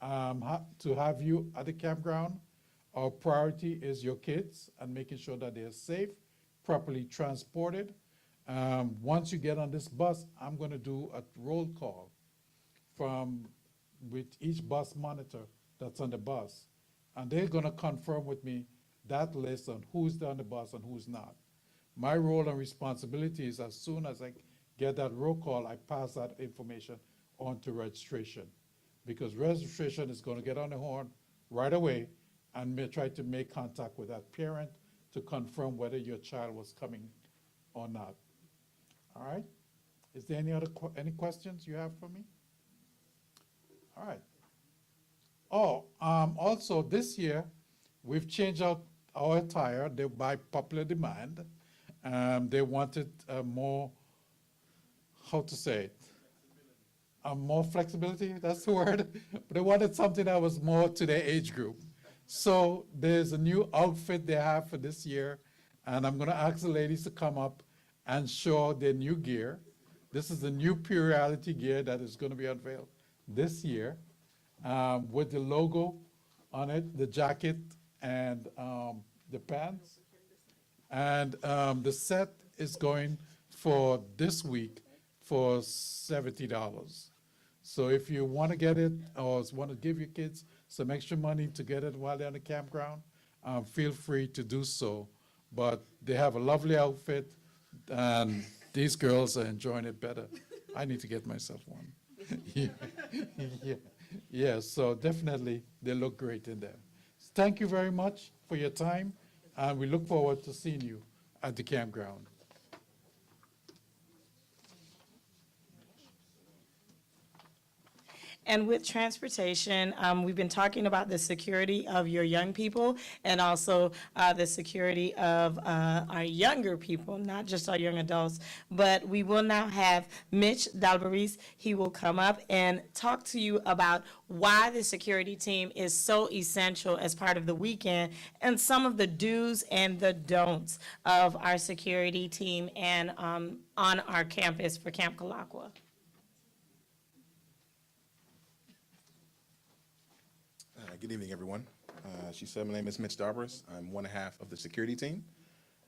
to have you at the campground. Our priority is your kids and making sure that they're safe, properly transported. Once you get on this bus, I'm going to do a roll call with each bus monitor that's on the bus. And they're going to confirm with me that list on who's on the bus and who's not. My role and responsibility is as soon as I get that roll call, I pass that information on to registration. Because registration is going to get on the horn right away and may try to make contact with that parent to confirm whether your child was coming or not. All right? Is there any questions you have for me? All right. Oh, also this year, we've changed out our attire by popular demand. They wanted more, how to say it? More flexibility, that's the word. But they wanted something that was more to their age group. So there's a new outfit they have for this year, and I'm gonna ask the ladies to come up and show their new gear. This is the new Pure Reality gear that is gonna be unveiled this year with the logo on it, the jacket and the pants. And the set is going for this week for $70. So if you want to get it or want to give your kids some extra money to get it while they're on the campground, feel free to do so. But they have a lovely outfit, and these girls are enjoying it better. I need to get myself one. Yeah, so definitely they look great in there. Thank you very much for your time, and we look forward to seeing you at the campground. And with transportation, we've been talking about the security of your young people and also the security of our younger people, not just our young adults. But we will now have Mitch Dalbaris. He will come up and talk to you about why the security team is so essential as part of the weekend and some of the do's and the don'ts of our security team and on our campus for Camp Kalakwa. Good evening, everyone. She said my name is Mitch Darbers. I'm one half of the security team.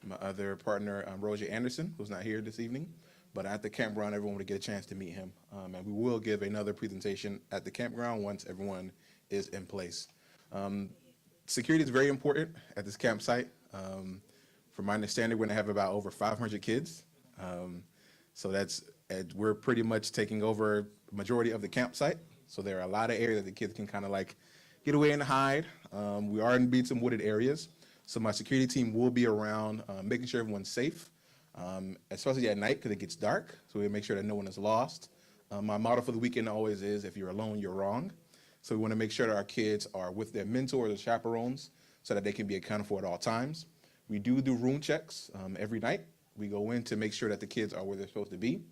My other partner, Roger Anderson, who's not here this evening, but at the campground, everyone will get a chance to meet him. And we will give another presentation at the campground once everyone is in place. Security is very important at this campsite. From my understanding, we're gonna have about over 500 kids. So we're pretty much taking over the majority of the campsite. So there are a lot of areas that the kids can kind of like get away and hide. We are in some wooded areas. So my security team will be around making sure everyone's safe, especially at night because it gets dark. So we make sure that no one is lost. My motto for the weekend always is, if you're alone, you're wrong. So we want to make sure that our kids are with their mentors or chaperones so that they can be accounted for at all times. We do room checks every night. We go in to make sure that the kids are where they're supposed to be.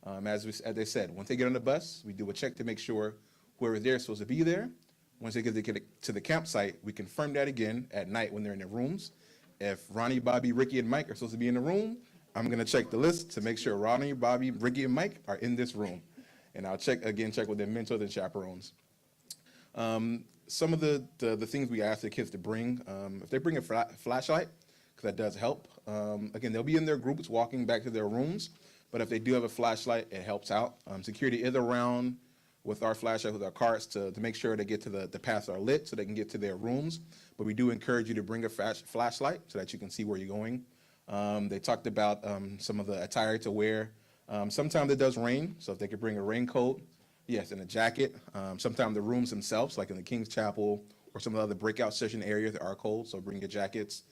As they said, once they get on the bus, we do a check to make sure whoever they're supposed to be there. Once they get to the campsite, we confirm that again at night when they're in their rooms. If Ronnie, Bobby, Ricky, and Mike are supposed to be in the room, I'm going to check the list to make sure Ronnie, Bobby, Ricky, and Mike are in this room. And I'll check with their mentors and chaperones. Some of the things we ask the kids to bring, if they bring a flashlight, because that does help. Again, they'll be in their groups walking back to their rooms, but if they do have a flashlight, it helps out. Security is around with our flashlight, with our carts to make sure they get to the paths are lit so they can get to their rooms. But we do encourage you to bring a flashlight so that you can see where you're going. They talked about some of the attire to wear. Sometimes it does rain, so if they could bring a raincoat, yes, and a jacket. Sometimes the rooms themselves, like in the King's Chapel or some of the other breakout session areas, are cold, so bring your jackets.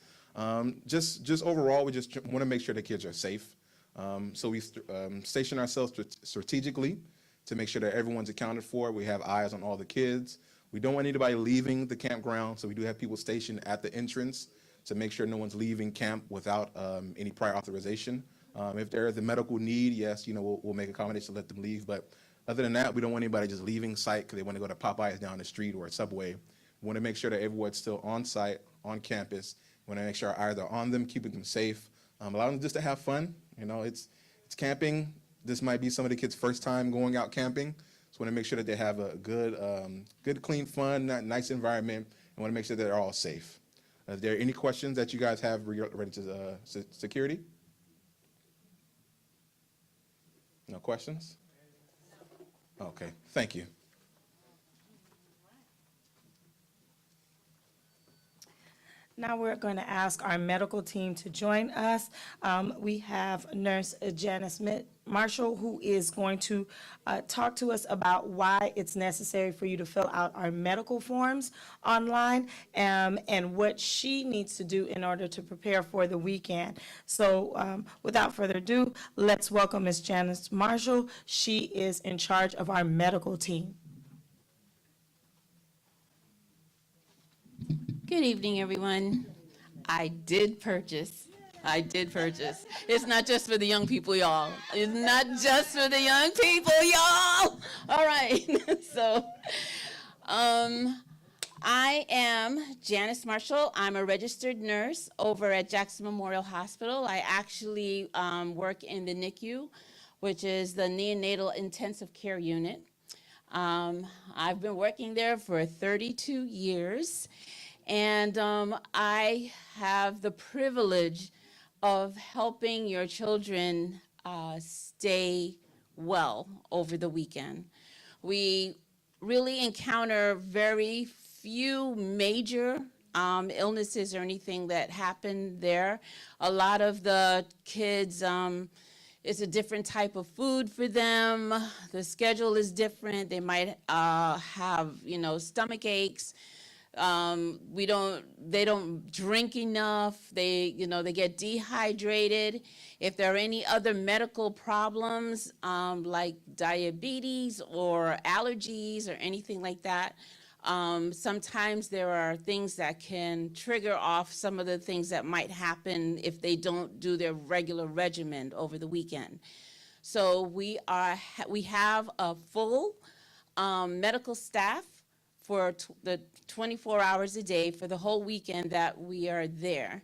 Just overall, we just want to make sure the kids are safe. So we station ourselves strategically to make sure that everyone's accounted for. We have eyes on all the kids. We don't want anybody leaving the campground, so we do have people stationed at the entrance to make sure no one's leaving camp without any prior authorization. If there is a medical need, yes, we'll make accommodations to let them leave. But other than that, we don't want anybody just leaving site because they want to go to Popeyes down the street or a Subway. We want to make sure that everyone's still on site, on campus. We want to make sure our eyes are on them, keeping them safe, allowing them just to have fun. It's camping. This might be some of the kids' first time going out camping. So we want to make sure that they have a good, clean, fun, nice environment, and want to make sure that they're all safe. Are there any questions that you guys have related to security? No questions? Okay, thank you. Now we're going to ask our medical team to join us. We have Nurse Janice Marshall, who is going to talk to us about why it's necessary for you to fill out our medical forms online and what she needs to do in order to prepare for the weekend. So without further ado, let's welcome Ms. Janice Marshall. She is in charge of our medical team. Good evening, everyone. I did purchase. It's not just for the young people, y'all. It's not just for the young people, y'all. All right. So, I am Janice Marshall. I'm a registered nurse over at Jackson Memorial Hospital. I actually work in the NICU, which is the Neonatal Intensive Care Unit. I've been working there for 32 years. And I have the privilege of helping your children stay well over the weekend. We really encounter very few major illnesses or anything that happen there. A lot of the kids, it's a different type of food for them. The schedule is different. They might have, stomach aches. They don't drink enough. They get dehydrated. If there are any other medical problems, like diabetes or allergies or anything like that, sometimes there are things that can trigger off some of the things that might happen if they don't do their regular regimen over the weekend. So we have a full medical staff for the 24 hours a day for the whole weekend that we are there.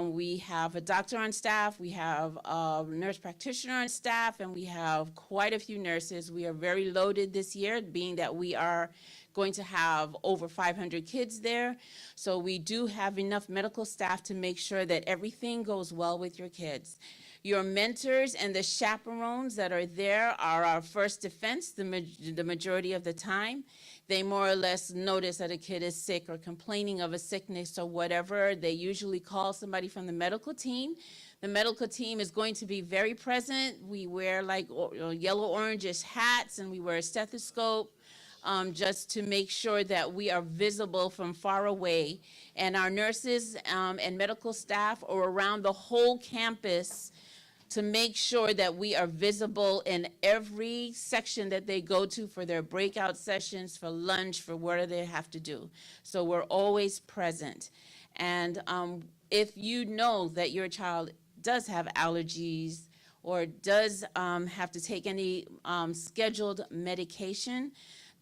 We have a doctor on staff, we have a nurse practitioner on staff, and we have quite a few nurses. We are very loaded this year, being that we are going to have over 500 kids there. So we do have enough medical staff to make sure that everything goes well with your kids. Your mentors and the chaperones that are there are our first defense the majority of the time. They more or less notice that a kid is sick or complaining of a sickness or whatever. They usually call somebody from the medical team. The medical team is going to be very present. We wear like yellow orangish hats, and we wear a stethoscope just to make sure that we are visible from far away. And our nurses and medical staff are around the whole campus to make sure that we are visible in every section that they go to for their breakout sessions, for lunch, for whatever they have to do. So we're always present. And if you know that your child does have allergies or does have to take any scheduled medication,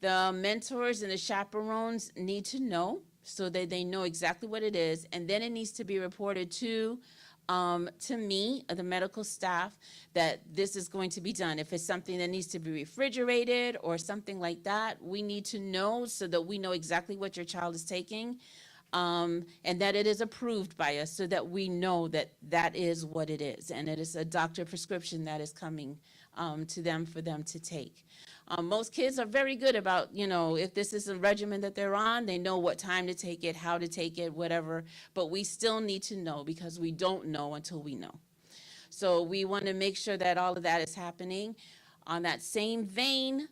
the mentors and the chaperones need to know so that they know exactly what it is. And then it needs to be reported to me, the medical staff, that this is going to be done. If it's something that needs to be refrigerated or something like that, we need to know so that we know exactly what your child is taking, and that it is approved by us so that we know that that is what it is, and it is a doctor prescription that is coming to them for them to take. Most kids are very good about, if this is a regimen that they're on, they know what time to take it, how to take it, whatever. But we still need to know because we don't know until we know. So we want to make sure that all of that is happening. On that same vein,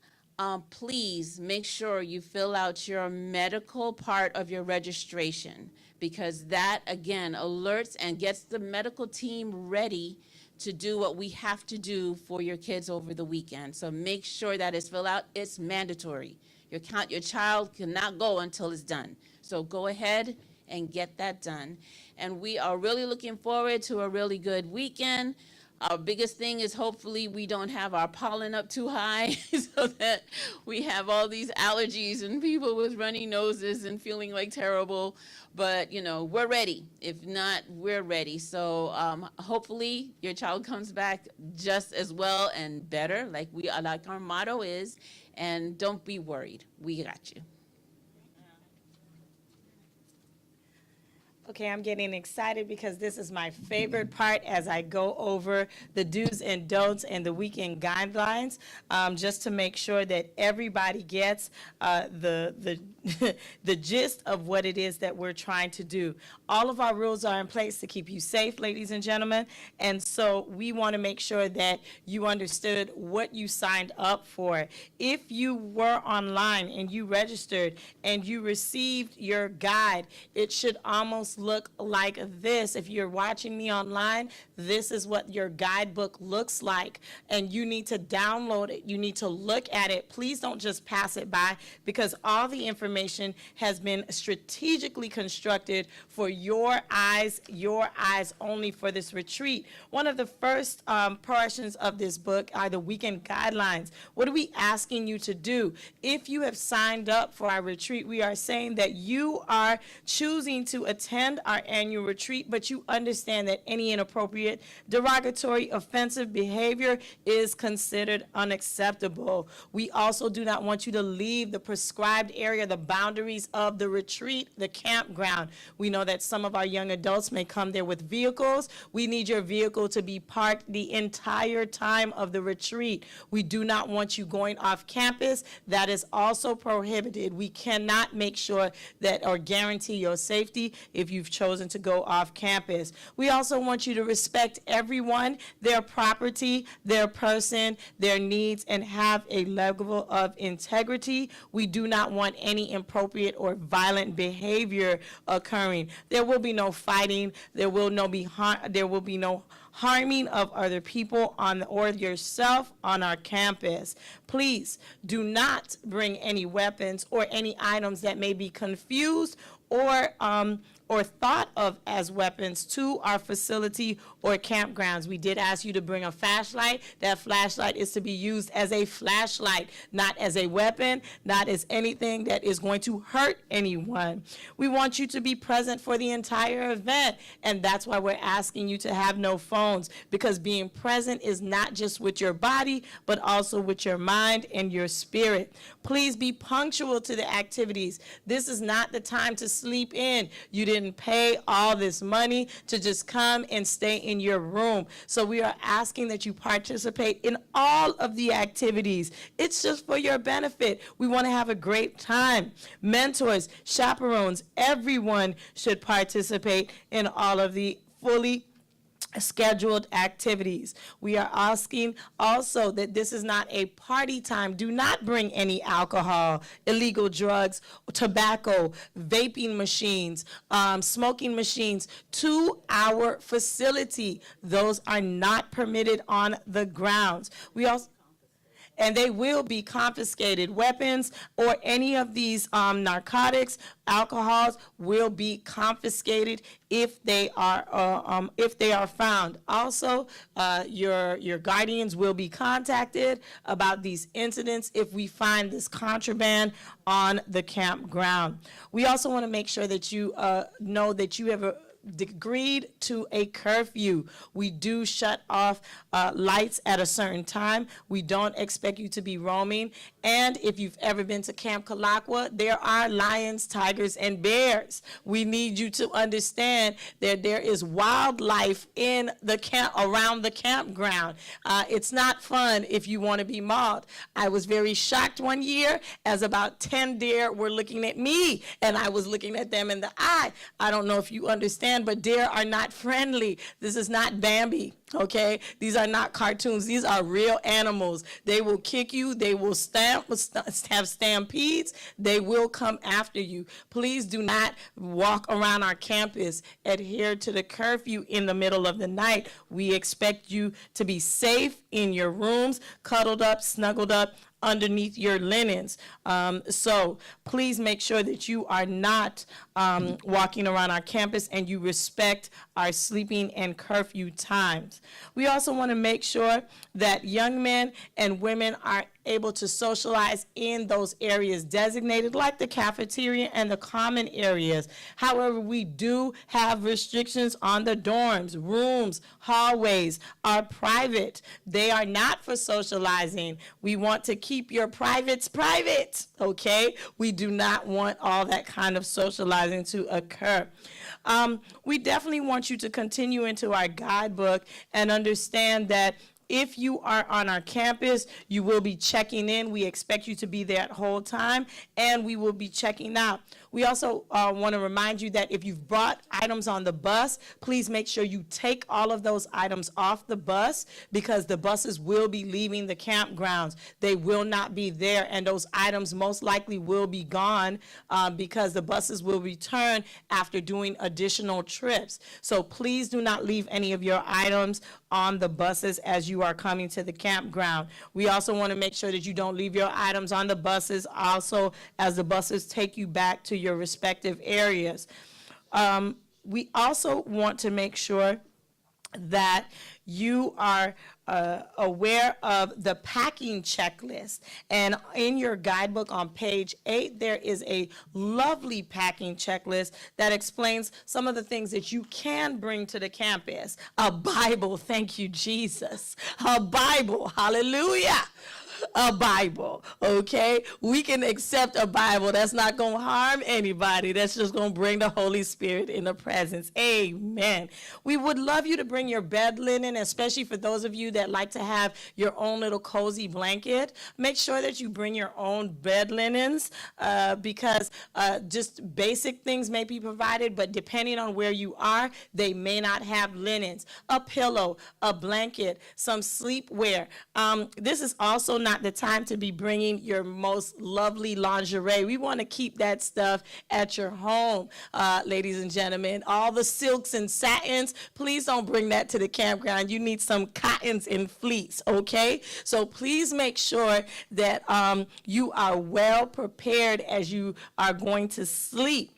please make sure you fill out your medical part of your registration, because that, again, alerts and gets the medical team ready to do what we have to do for your kids over the weekend. So make sure that it's filled out. It's mandatory. Your child cannot go until it's done. So go ahead and get that done. And we are really looking forward to a really good weekend. Our biggest thing is hopefully we don't have our pollen up too high so that we have all these allergies and people with runny noses and feeling like terrible. But, we're ready. If not, we're ready. So hopefully your child comes back just as well and better, like our motto is. And don't be worried. We got you. Okay, I'm getting excited because this is my favorite part as I go over the do's and don'ts and the weekend guidelines, just to make sure that everybody gets the the gist of what it is that we're trying to do. All of our rules are in place to keep you safe, ladies and gentlemen, and so we want to make sure that you understood what you signed up for. If you were online and you registered and you received your guide, it should almost look like this. If you're watching me online, this is what your guidebook looks like, and you need to download it. You need to look at it. Please don't just pass it by, because all the information has been strategically constructed for your eyes only for this retreat. One of the first portions of this book are the weekend guidelines. What are we asking you to do? If you have signed up for our retreat, we are saying that you are choosing to attend our annual retreat, but you understand that any inappropriate, derogatory, offensive behavior is considered unacceptable. We also do not want you to leave the prescribed area, the boundaries of the retreat, the campground. We know that some of our young adults may come there with vehicles. We need your vehicle to be parked the entire time of the retreat. We do not want you going off campus. That is also prohibited. We cannot make sure that or guarantee your safety if you you've chosen to go off campus. We also want you to respect everyone, their property, their person, their needs, and have a level of integrity. We do not want any inappropriate or violent behavior occurring. There will be no fighting. There will be no harming of other people or yourself on our campus. Please do not bring any weapons or any items that may be confused or thought of as weapons to our facility or campgrounds. We did ask you to bring a flashlight. That flashlight is to be used as a flashlight, not as a weapon, not as anything that is going to hurt anyone. We want you to be present for the entire event, and that's why we're asking you to have no phones, because being present is not just with your body, but also with your mind and your spirit. Please be punctual to the activities. This is not the time to sleep in. You didn't pay all this money to just come and stay in your room. So we are asking that you participate in all of the activities. It's just for your benefit. We want to have a great time. Mentors, chaperones, everyone should participate in all of the fully scheduled activities. We are asking also that this is not a party time. Do not bring any alcohol, illegal drugs, tobacco, vaping machines, smoking machines to our facility. Those are not permitted on the grounds. And they will be confiscated. Weapons or any of these narcotics, alcohols will be confiscated if they are found. Also, your guardians will be contacted about these incidents if we find this contraband on the campground. We also want to make sure that you know that you have agreed to a curfew. We do shut off lights at a certain time. We don't expect you to be roaming. And if you've ever been to Camp Kalakwa, there are lions, tigers, and bears. We need you to understand that there is wildlife in the around the campground. It's not fun if you want to be mauled. I was very shocked one year as about 10 deer were looking at me, and I was looking at them in the eye. I don't know if you understand, but deer are not friendly. This is not Bambi, okay? These are not cartoons. These are real animals. They will kick you. They will have stampedes. They will come after you. Please do not walk around our campus. Adhere to the curfew in the middle of the night. We expect you to be safe in your rooms, cuddled up, snuggled up, underneath your linens. So please make sure that you are not walking around our campus and you respect our sleeping and curfew times. We also want to make sure that young men and women are able to socialize in those areas designated, like the cafeteria and the common areas. However, we do have restrictions on the dorms. Rooms, hallways are private. They are not for socializing. We want to keep your privates private, okay? We do not want all that kind of socializing to occur. We definitely want you to continue into our guidebook and understand that if you are on our campus, you will be checking in. We expect you to be there the whole time, and we will be checking out. We also want to remind you that if you've brought items on the bus, please make sure you take all of those items off the bus, because the buses will be leaving the campgrounds. They will not be there, and those items most likely will be gone because the buses will return after doing additional trips. So please do not leave any of your items on the buses as you are coming to the campground. We also want to make sure that you don't leave your items on the buses also as the buses take you back to your respective areas. We also want to make sure that you are aware of the packing checklist. And in your guidebook on page 8, there is a lovely packing checklist that explains some of the things that you can bring to the campus. A Bible, thank you, Jesus. A Bible, hallelujah. a Bible, okay? We can accept a Bible that's not going to harm anybody. That's just going to bring the Holy Spirit in the presence. Amen. We would love you to bring your bed linen, especially for those of you that like to have your own little cozy blanket. Make sure that you bring your own bed linens because just basic things may be provided, but depending on where you are, they may not have linens. A pillow, a blanket, some sleepwear. This is also not the time to be bringing your most lovely lingerie. We want to keep that stuff at your home, ladies and gentlemen. All the silks and satins, please don't bring that to the campground. You need some cottons and fleece, okay? So please make sure that you are well prepared as you are going to sleep.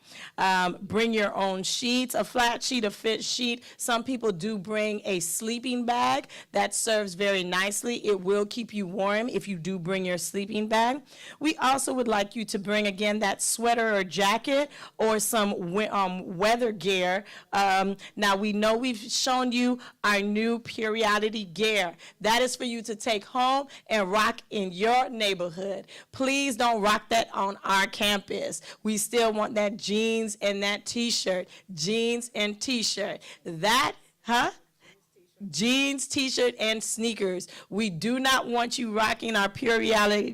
Bring your own sheets, a flat sheet, a fit sheet. Some people do bring a sleeping bag. That serves very nicely. It will keep you warm if you do bring your sleeping bag. We also would like you to bring, again, that sweater or jacket or some weather gear. Now, we know we've shown you our new Periodity gear. That is for you to take home and rock in your neighborhood. Please don't rock that on our campus. We still want that jeans and that t-shirt, jeans and t-shirt. Jeans, t-shirt, and sneakers. We do not want you rocking our Periodity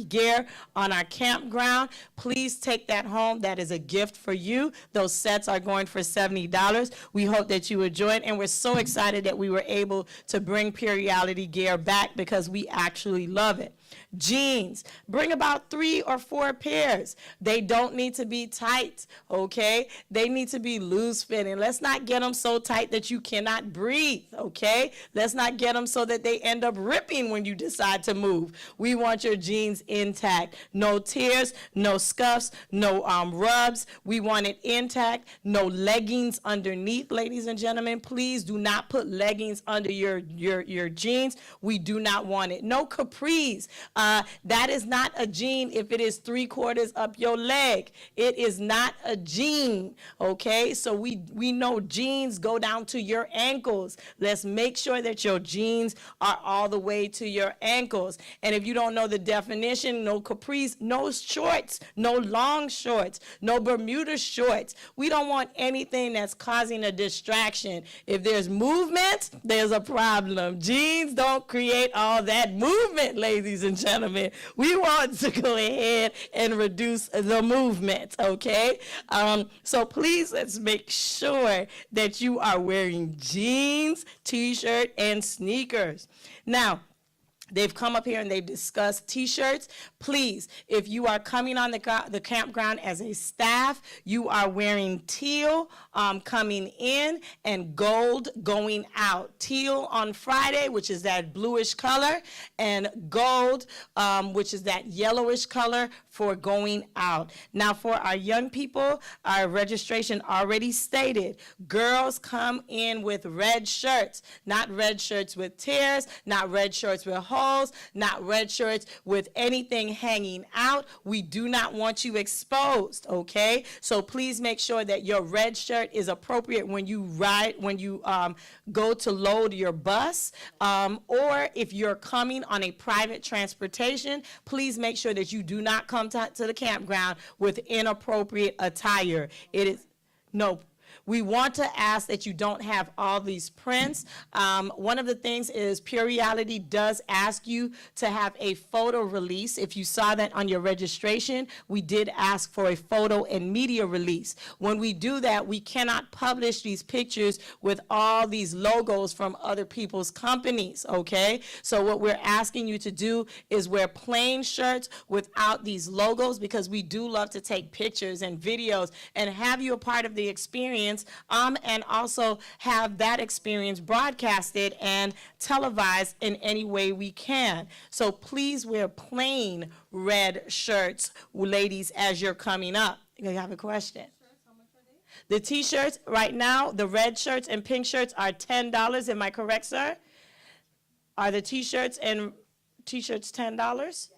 gear on our campground. Please take that home. That is a gift for you. Those sets are going for $70. We hope that you enjoy it, and we're so excited that we were able to bring Periodity gear back because we actually love it. Jeans, bring about 3 or 4 pairs. They don't need to be tight, okay? They need to be loose fitting. Let's not get them so tight that you cannot breathe, okay? Let's not get them so that they end up ripping when you decide to move. We want your jeans intact. No tears, no scuffs, no rubs. We want it intact. No leggings underneath, ladies and gentlemen. Please do not put leggings under your jeans. We do not want it. No capris. That is not a jean if it is 3/4 up your leg. It is not a jean, okay? So we know jeans go down to your ankles. Let's make sure that your jeans are all the way to your ankles. And if you don't know the definition, no capris, no shorts, no long shorts, no Bermuda shorts. We don't want anything that's causing a distraction. If there's movement, there's a problem. Jeans don't create all that movement, ladies and gentlemen. We want to go ahead and reduce the movement, okay? So please, let's make sure that you are wearing jeans, t-shirt, and sneakers. Now, they've come up here and they've discussed t-shirts. Please, if you are coming on the campground as a staff, you are wearing teal coming in and gold going out. Teal on Friday, which is that bluish color, and gold, which is that yellowish color for going out. Now, for our young people, our registration already stated, girls come in with red shirts, not red shirts with tears, not red shirts with holes, not red shirts with anything hanging out. We do not want you exposed, okay? So please make sure that your red shirt is appropriate when you go to load your bus, or if you're coming on a private transportation, please make sure that you do not come to the campground with inappropriate attire. We want to ask that you don't have all these prints. One of the things is Periodity does ask you to have a photo release. If you saw that on your registration, we did ask for a photo and media release. When we do that, we cannot publish these pictures with all these logos from other people's companies, okay? So what we're asking you to do is wear plain shirts without these logos, because we do love to take pictures and videos and have you a part of the experience, and also have that experience broadcasted and televised in any way we can. So please wear plain red shirts, ladies, as you're coming up. You have a question? The t-shirts right now, the red shirts and pink shirts are $10. Am I correct, sir? Are the t-shirts and t-shirts $10?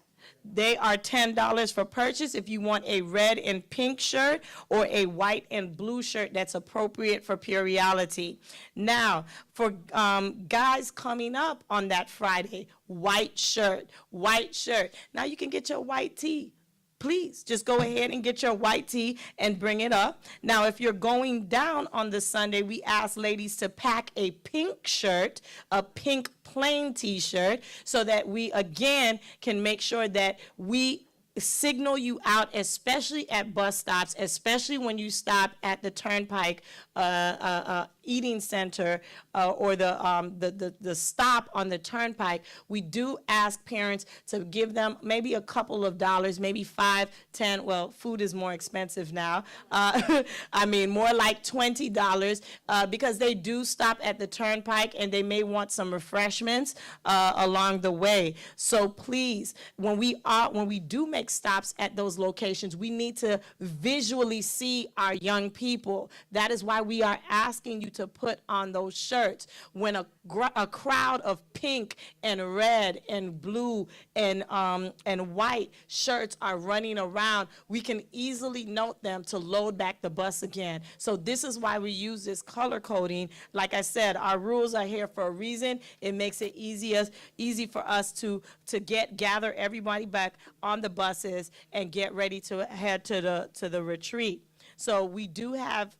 They are $10 for purchase if you want a red and pink shirt or a white and blue shirt that's appropriate for Pure Reality. Now, for guys coming up on that Friday, white shirt, white shirt. Now you can get your white tee. Please just go ahead and get your white tee and bring it up. Now, if you're going down on the Sunday, we ask ladies to pack a pink shirt, a pink plain t-shirt, so that we, again, can make sure that we signal you out, especially at bus stops, especially when you stop at the Turnpike eating center or the stop on the Turnpike. We do ask parents to give them maybe a couple of dollars, maybe 5, 10. Well, food is more expensive now. I mean, more like $20 because they do stop at the Turnpike and they may want some refreshments along the way. So please, when we do make stops at those locations, we need to visually see our young people. That is why we are asking you to put on those shirts. When a crowd of pink and red and blue and white shirts are running around, we can easily note them to load back the bus again. So this is why we use this color coding. Like I said, our rules are here for a reason. It makes it easy for us to gather everybody back on the buses and get ready to head to the retreat. So we do have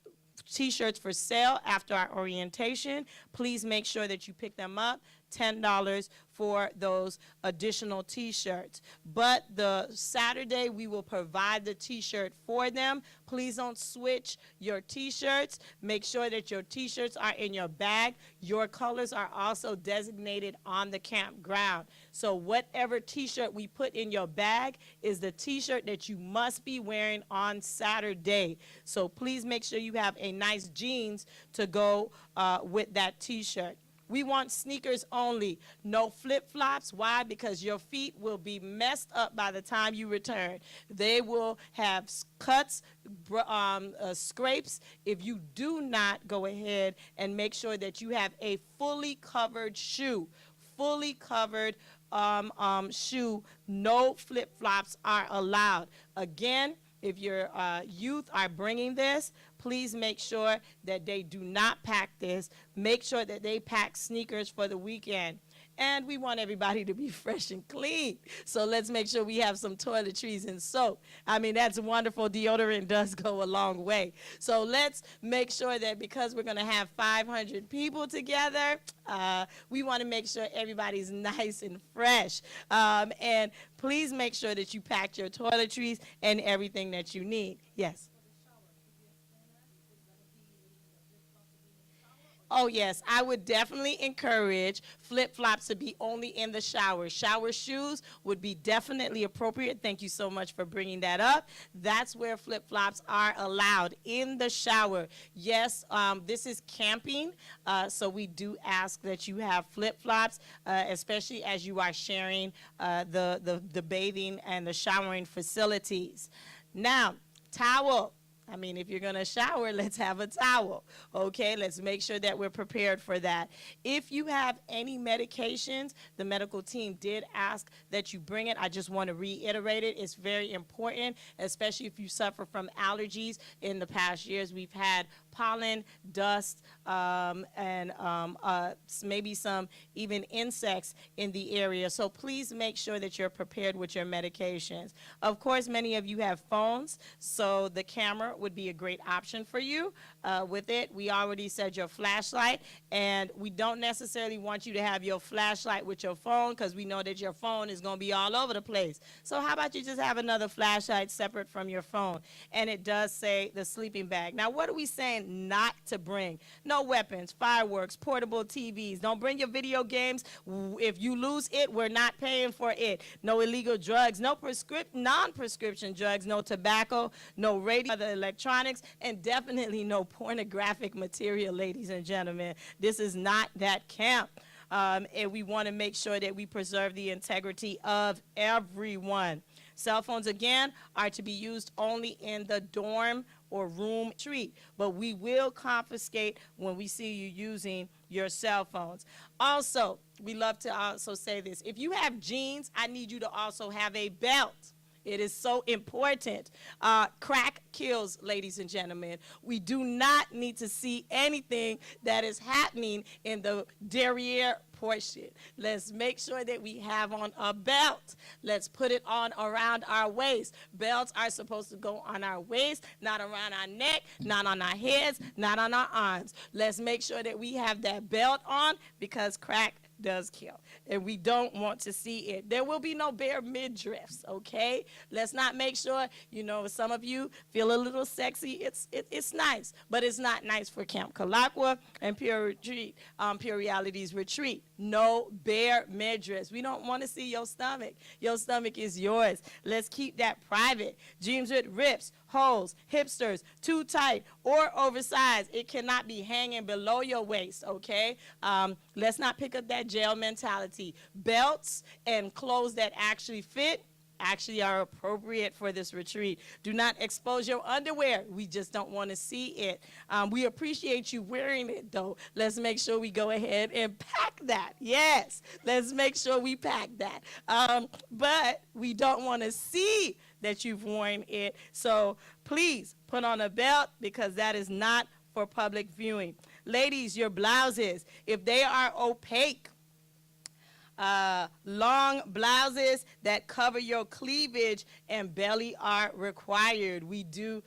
T-shirts for sale after our orientation. Please make sure that you pick them up. $10 for those additional T-shirts. But the Saturday, we will provide the T-shirt for them. Please don't switch your T-shirts. Make sure that your T-shirts are in your bag. Your colors are also designated on the campground. So whatever T-shirt we put in your bag is the T-shirt that you must be wearing on Saturday. So please make sure you have a nice jeans to go with that T-shirt. We want sneakers only, no flip-flops. Why? Because your feet will be messed up by the time you return. They will have cuts, scrapes, if you do not go ahead and make sure that you have a fully covered shoe. Fully covered shoe, no flip-flops are allowed. Again, if your youth are bringing this, please make sure that they do not pack this. Make sure that they pack sneakers for the weekend. And we want everybody to be fresh and clean. So let's make sure we have some toiletries and soap. I mean, that's wonderful. Deodorant does go a long way. So let's make sure that because we're going to have 500 people together, we want to make sure everybody's nice and fresh. And please make sure that you pack your toiletries and everything that you need. Yes. Oh, yes, I would definitely encourage flip-flops to be only in the shower. Shower shoes would be definitely appropriate. Thank you so much for bringing that up. That's where flip-flops are allowed, in the shower. Yes, this is camping, so we do ask that you have flip-flops, especially as you are sharing the bathing and the showering facilities. Now, towel. I mean, if you're going to shower, let's have a towel, okay? Let's make sure that we're prepared for that. If you have any medications, the medical team did ask that you bring it. I just want to reiterate it. It's very important, especially if you suffer from allergies. In the past years, we've had pollen, dust, and maybe some even insects in the area. So please make sure that you're prepared with your medications. Of course, many of you have phones, so the camera would be a great option for you. With it, we already said your flashlight, and we don't necessarily want you to have your flashlight with your phone because we know that your phone is going to be all over the place. So how about you just have another flashlight separate from your phone? And it does say the sleeping bag. Now, what are we saying not to bring? No weapons, fireworks, portable TVs. Don't bring your video games. If you lose it, we're not paying for it. No illegal drugs, no non-prescription drugs, no tobacco, no radio, other electronics, and definitely no pornographic material, ladies and gentlemen. This is not that camp. And we want to make sure that we preserve the integrity of everyone. Cell phones, again, are to be used only in the dorm or room retreat, but we will confiscate when we see you using your cell phones. Also, we love to also say this. If you have jeans, I need you to also have a belt. It is so important. Crack kills, ladies and gentlemen. We do not need to see anything that is happening in the derriere portion. Let's make sure that we have on a belt. Let's put it on around our waist. Belts are supposed to go on our waist, not around our neck, not on our heads, not on our arms. Let's make sure that we have that belt on because crack does kill, and we don't want to see it. There will be no bare midriffs, okay? Let's not make sure, some of you feel a little sexy. It's nice, but it's not nice for Camp Kalakwa and Pure Realities Retreat. No bare midriffs. We don't want to see your stomach. Your stomach is yours. Let's keep that private. Jeans with rips, holes, hipsters, too tight or oversized. It cannot be hanging below your waist, okay? Let's not pick up that jail mentality. Belts and clothes that actually fit actually are appropriate for this retreat. Do not expose your underwear. We just don't want to see it. We appreciate you wearing it, though. Let's make sure we go ahead and pack that. Yes, let's make sure we pack that. But we don't want to see that you've worn it. So please put on a belt because that is not for public viewing. Ladies, your blouses, if they are opaque, long blouses that cover your cleavage and belly are required. We do,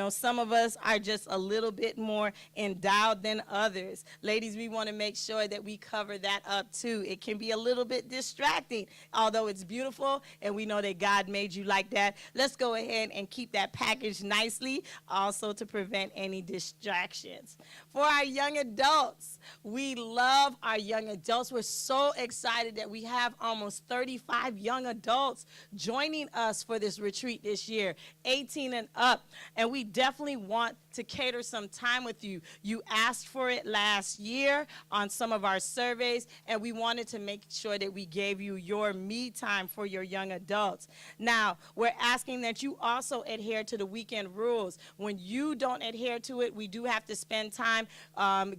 some of us are just a little bit more endowed than others. Ladies, we want to make sure that we cover that up too. It can be a little bit distracting, although it's beautiful and we know that God made you like that. Let's go ahead and keep that packaged nicely, also to prevent any distractions. For our young adults, we love our young adults. We're so excited that we have almost 35 young adults joining us for this retreat this year, 18 and up. And we definitely want to cater some time with you. You asked for it last year on some of our surveys, and we wanted to make sure that we gave you your me time for your young adults. Now, we're asking that you also adhere to the weekend rules. When you don't adhere to it, we do have to spend time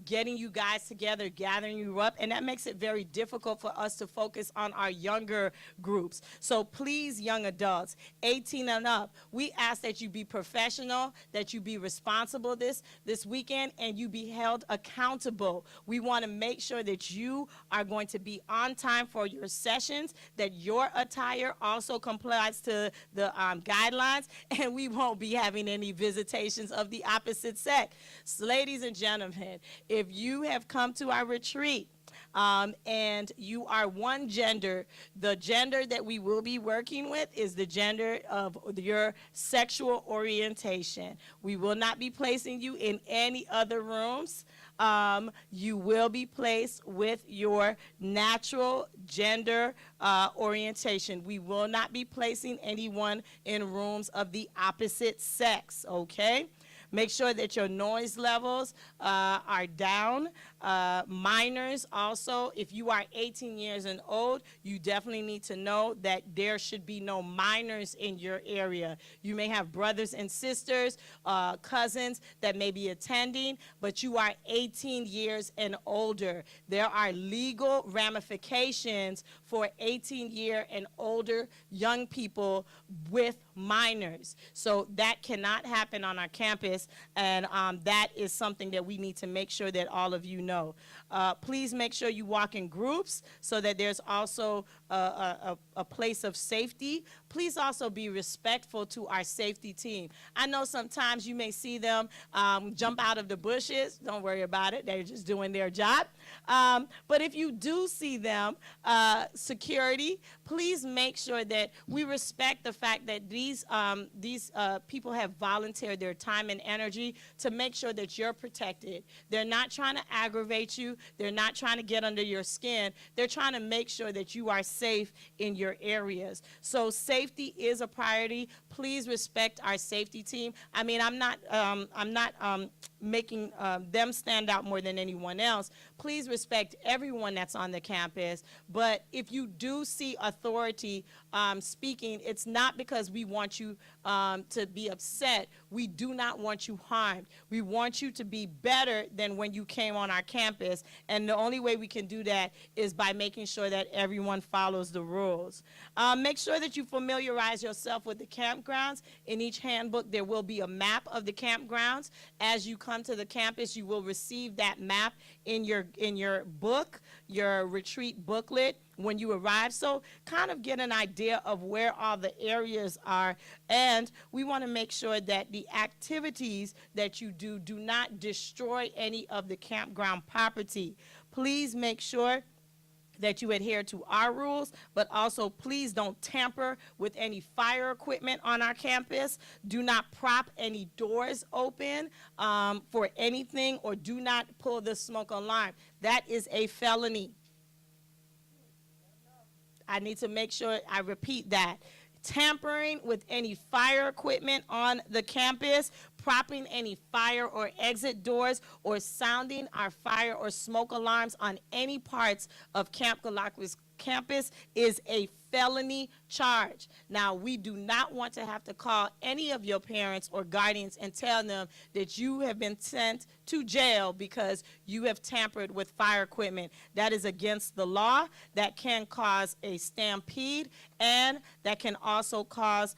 getting you guys together, gathering you up, and that makes it very difficult for us to focus on our younger groups. So please, young adults, 18 and up, we ask that you be professional, that you be responsible this weekend, and you be held accountable. We want to make sure that you are going to be on time for your sessions, that your attire also complies to the guidelines, and we won't be having any visitations of the opposite sex. So, ladies and gentlemen, if you have come to our retreat, and you are one gender, the gender that we will be working with is the gender of your sexual orientation. We will not be placing you in any other rooms. You will be placed with your natural gender orientation. We will not be placing anyone in rooms of the opposite sex, okay? Make sure that your noise levels are down. Minors also, if you are 18 years and old, you definitely need to know that there should be no minors in your area. You may have brothers and sisters, cousins that may be attending, but you are 18 years and older. There are legal ramifications for 18-year and older young people with minors. So that cannot happen on our campus, and that is something that we need to make sure that all of you know. Please make sure you walk in groups so that there's also a place of safety. Please also be respectful to our safety team. I know sometimes you may see them jump out of the bushes. Don't worry about it. They're just doing their job. But if you do see them, security, please make sure that we respect the fact that these people have volunteered their time and energy to make sure that you're protected. They're not trying to aggravate you. They're not trying to get under your skin. They're trying to make sure that you are safe in your areas. So safety is a priority. Please respect our safety team. I mean, I'm not making them stand out more than anyone else. Please respect everyone that's on the campus. But if you do see authority speaking, it's not because we want you to be upset. We do not want you harmed. We want you to be better than when you came on our campus. And the only way we can do that is by making sure that everyone follows the rules. Make sure that you familiarize yourself with the campgrounds. In each handbook, there will be a map of the campgrounds. As you come to the campus, you will receive that map in your book, your retreat booklet when you arrive. So kind of get an idea of where all the areas are. And we want to make sure that the activities that you do not destroy any of the campground property. Please make sure that you adhere to our rules, but also please don't tamper with any fire equipment on our campus. Do not prop any doors open for anything, or do not pull the smoke alarm. That is a felony. I need to make sure I repeat that. Tampering with any fire equipment on the campus, propping any fire or exit doors, or sounding our fire or smoke alarms on any parts of Camp Galactus campus is a felony charge. Now, we do not want to have to call any of your parents or guardians and tell them that you have been sent to jail because you have tampered with fire equipment. That is against the law. That can cause a stampede, and that can also cause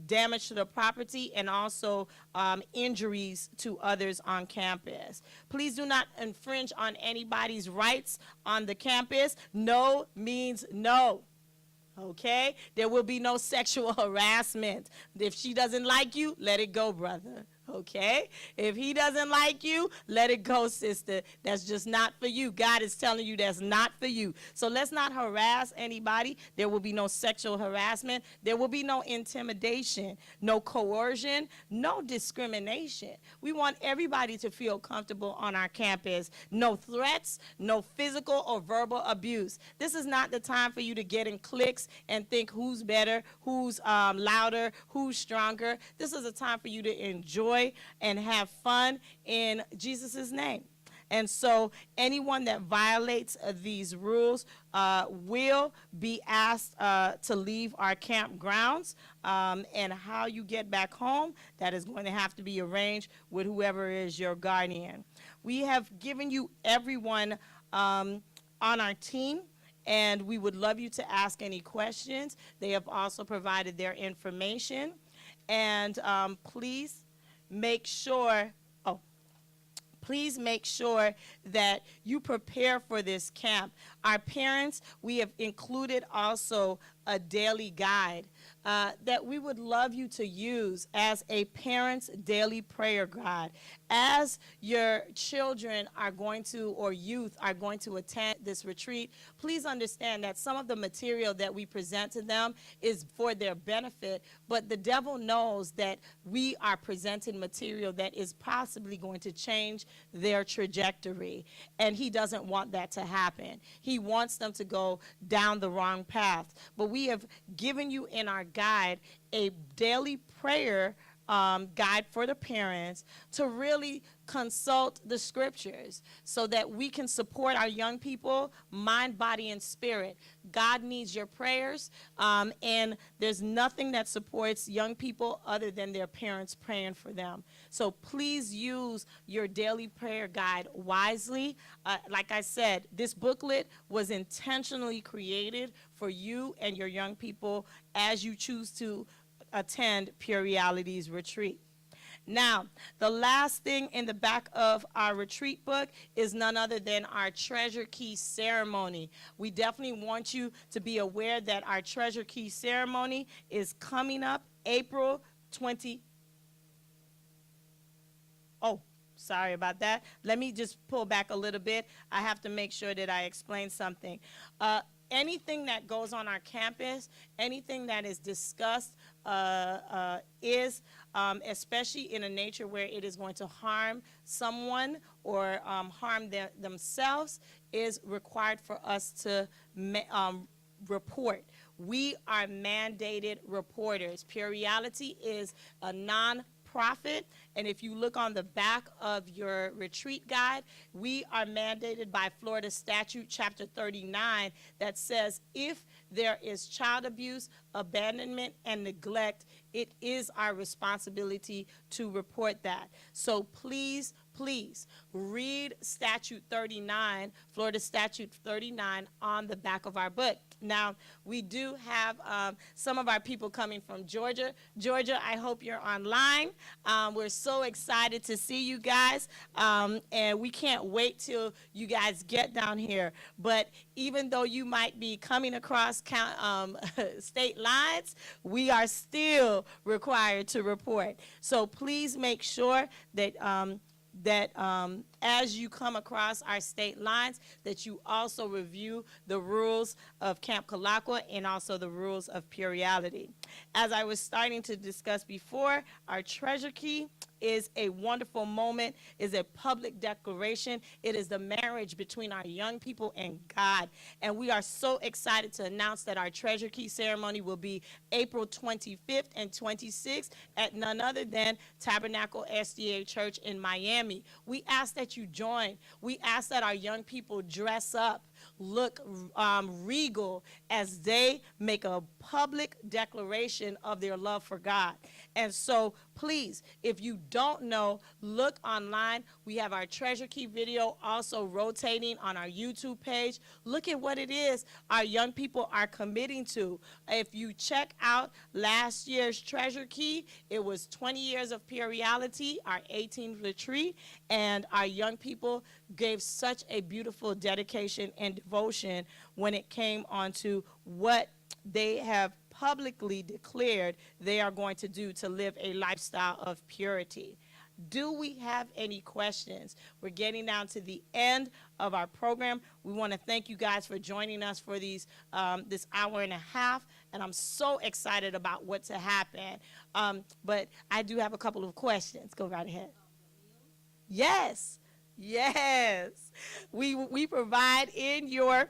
damage to the property and also injuries to others on campus. Please do not infringe on anybody's rights on the campus. No means no. Okay? There will be no sexual harassment. If she doesn't like you, let it go, brother. Okay? If he doesn't like you, let it go, sister. That's just not for you. God is telling you that's not for you. So let's not harass anybody. There will be no sexual harassment. There will be no intimidation, no coercion, no discrimination. We want everybody to feel comfortable on our campus. No threats, no physical or verbal abuse. This is not the time for you to get in cliques and think who's better, who's louder, who's stronger. This is a time for you to enjoy and have fun in Jesus' name. And so anyone that violates these rules will be asked to leave our campgrounds. And how you get back home, that is going to have to be arranged with whoever is your guardian. We have given you everyone on our team, and we would love you to ask any questions. They have also provided their information. And please make sure that you prepare for this camp. Our parents, we have included also a daily guide that we would love you to use as a parent's daily prayer guide. As your children are going to, or youth are going to attend this retreat, please understand that some of the material that we present to them is for their benefit, but the devil knows that we are presenting material that is possibly going to change their trajectory, and he doesn't want that to happen. He wants them to go down the wrong path. But we have given you in our guide a daily prayer guide for the parents to really consult the scriptures so that we can support our young people, mind, body, and spirit. God needs your prayers, and there's nothing that supports young people other than their parents praying for them. So please use your daily prayer guide wisely. Like I said, this booklet was intentionally created for you and your young people as you choose to attend Pure Realities Retreat. Now, the last thing in the back of our retreat book is none other than our Treasure Key ceremony. We definitely want you to be aware that our Treasure Key ceremony is coming up April 20. Oh, sorry about that. Let me just pull back a little bit. I have to make sure that I explain something. Anything that goes on our campus, anything that is discussed is, especially in a nature where it is going to harm someone or harm themselves, is required for us to report. We are mandated reporters. Pure Reality is a non-profit nonprofit, and if you look on the back of your retreat guide, we are mandated by Florida Statute Chapter 39 that says if there is child abuse, abandonment, and neglect, it is our responsibility to report that. So please, please read Statute 39, Florida Statute 39, on the back of our book. Now, we do have some of our people coming from Georgia. Georgia, I hope you're online. We're so excited to see you guys, and we can't wait till you guys get down here. But even though you might be coming across state lines, we are still required to report. So please make sure that as you come across our state lines, that you also review the rules of Camp Kalakwa and also the rules of Puriality. As I was starting to discuss before, our treasure key is a wonderful moment, is a public declaration. It is the marriage between our young people and God. And we are so excited to announce that our treasure key ceremony will be April 25th and 26th at none other than Tabernacle SDA Church in Miami. We ask that you join. We ask that our young people dress up, look regal as they make a public declaration of their love for God. And so please, if you don't know, look online. We have our treasure key video also rotating on our YouTube page. Look at what it is our young people are committing to. If you check out last year's treasure key, it was 20 years of Puriality, our 18th retreat, and our young people gave such a beautiful dedication and devotion when it came onto what they have publicly declared they are going to do to live a lifestyle of purity. Do we have any questions? We're getting down to the end of our program. We want to thank you guys for joining us for this hour and a half, and I'm so excited about what to happen. But I do have a couple of questions. Go right ahead. Yes, yes. We provide in your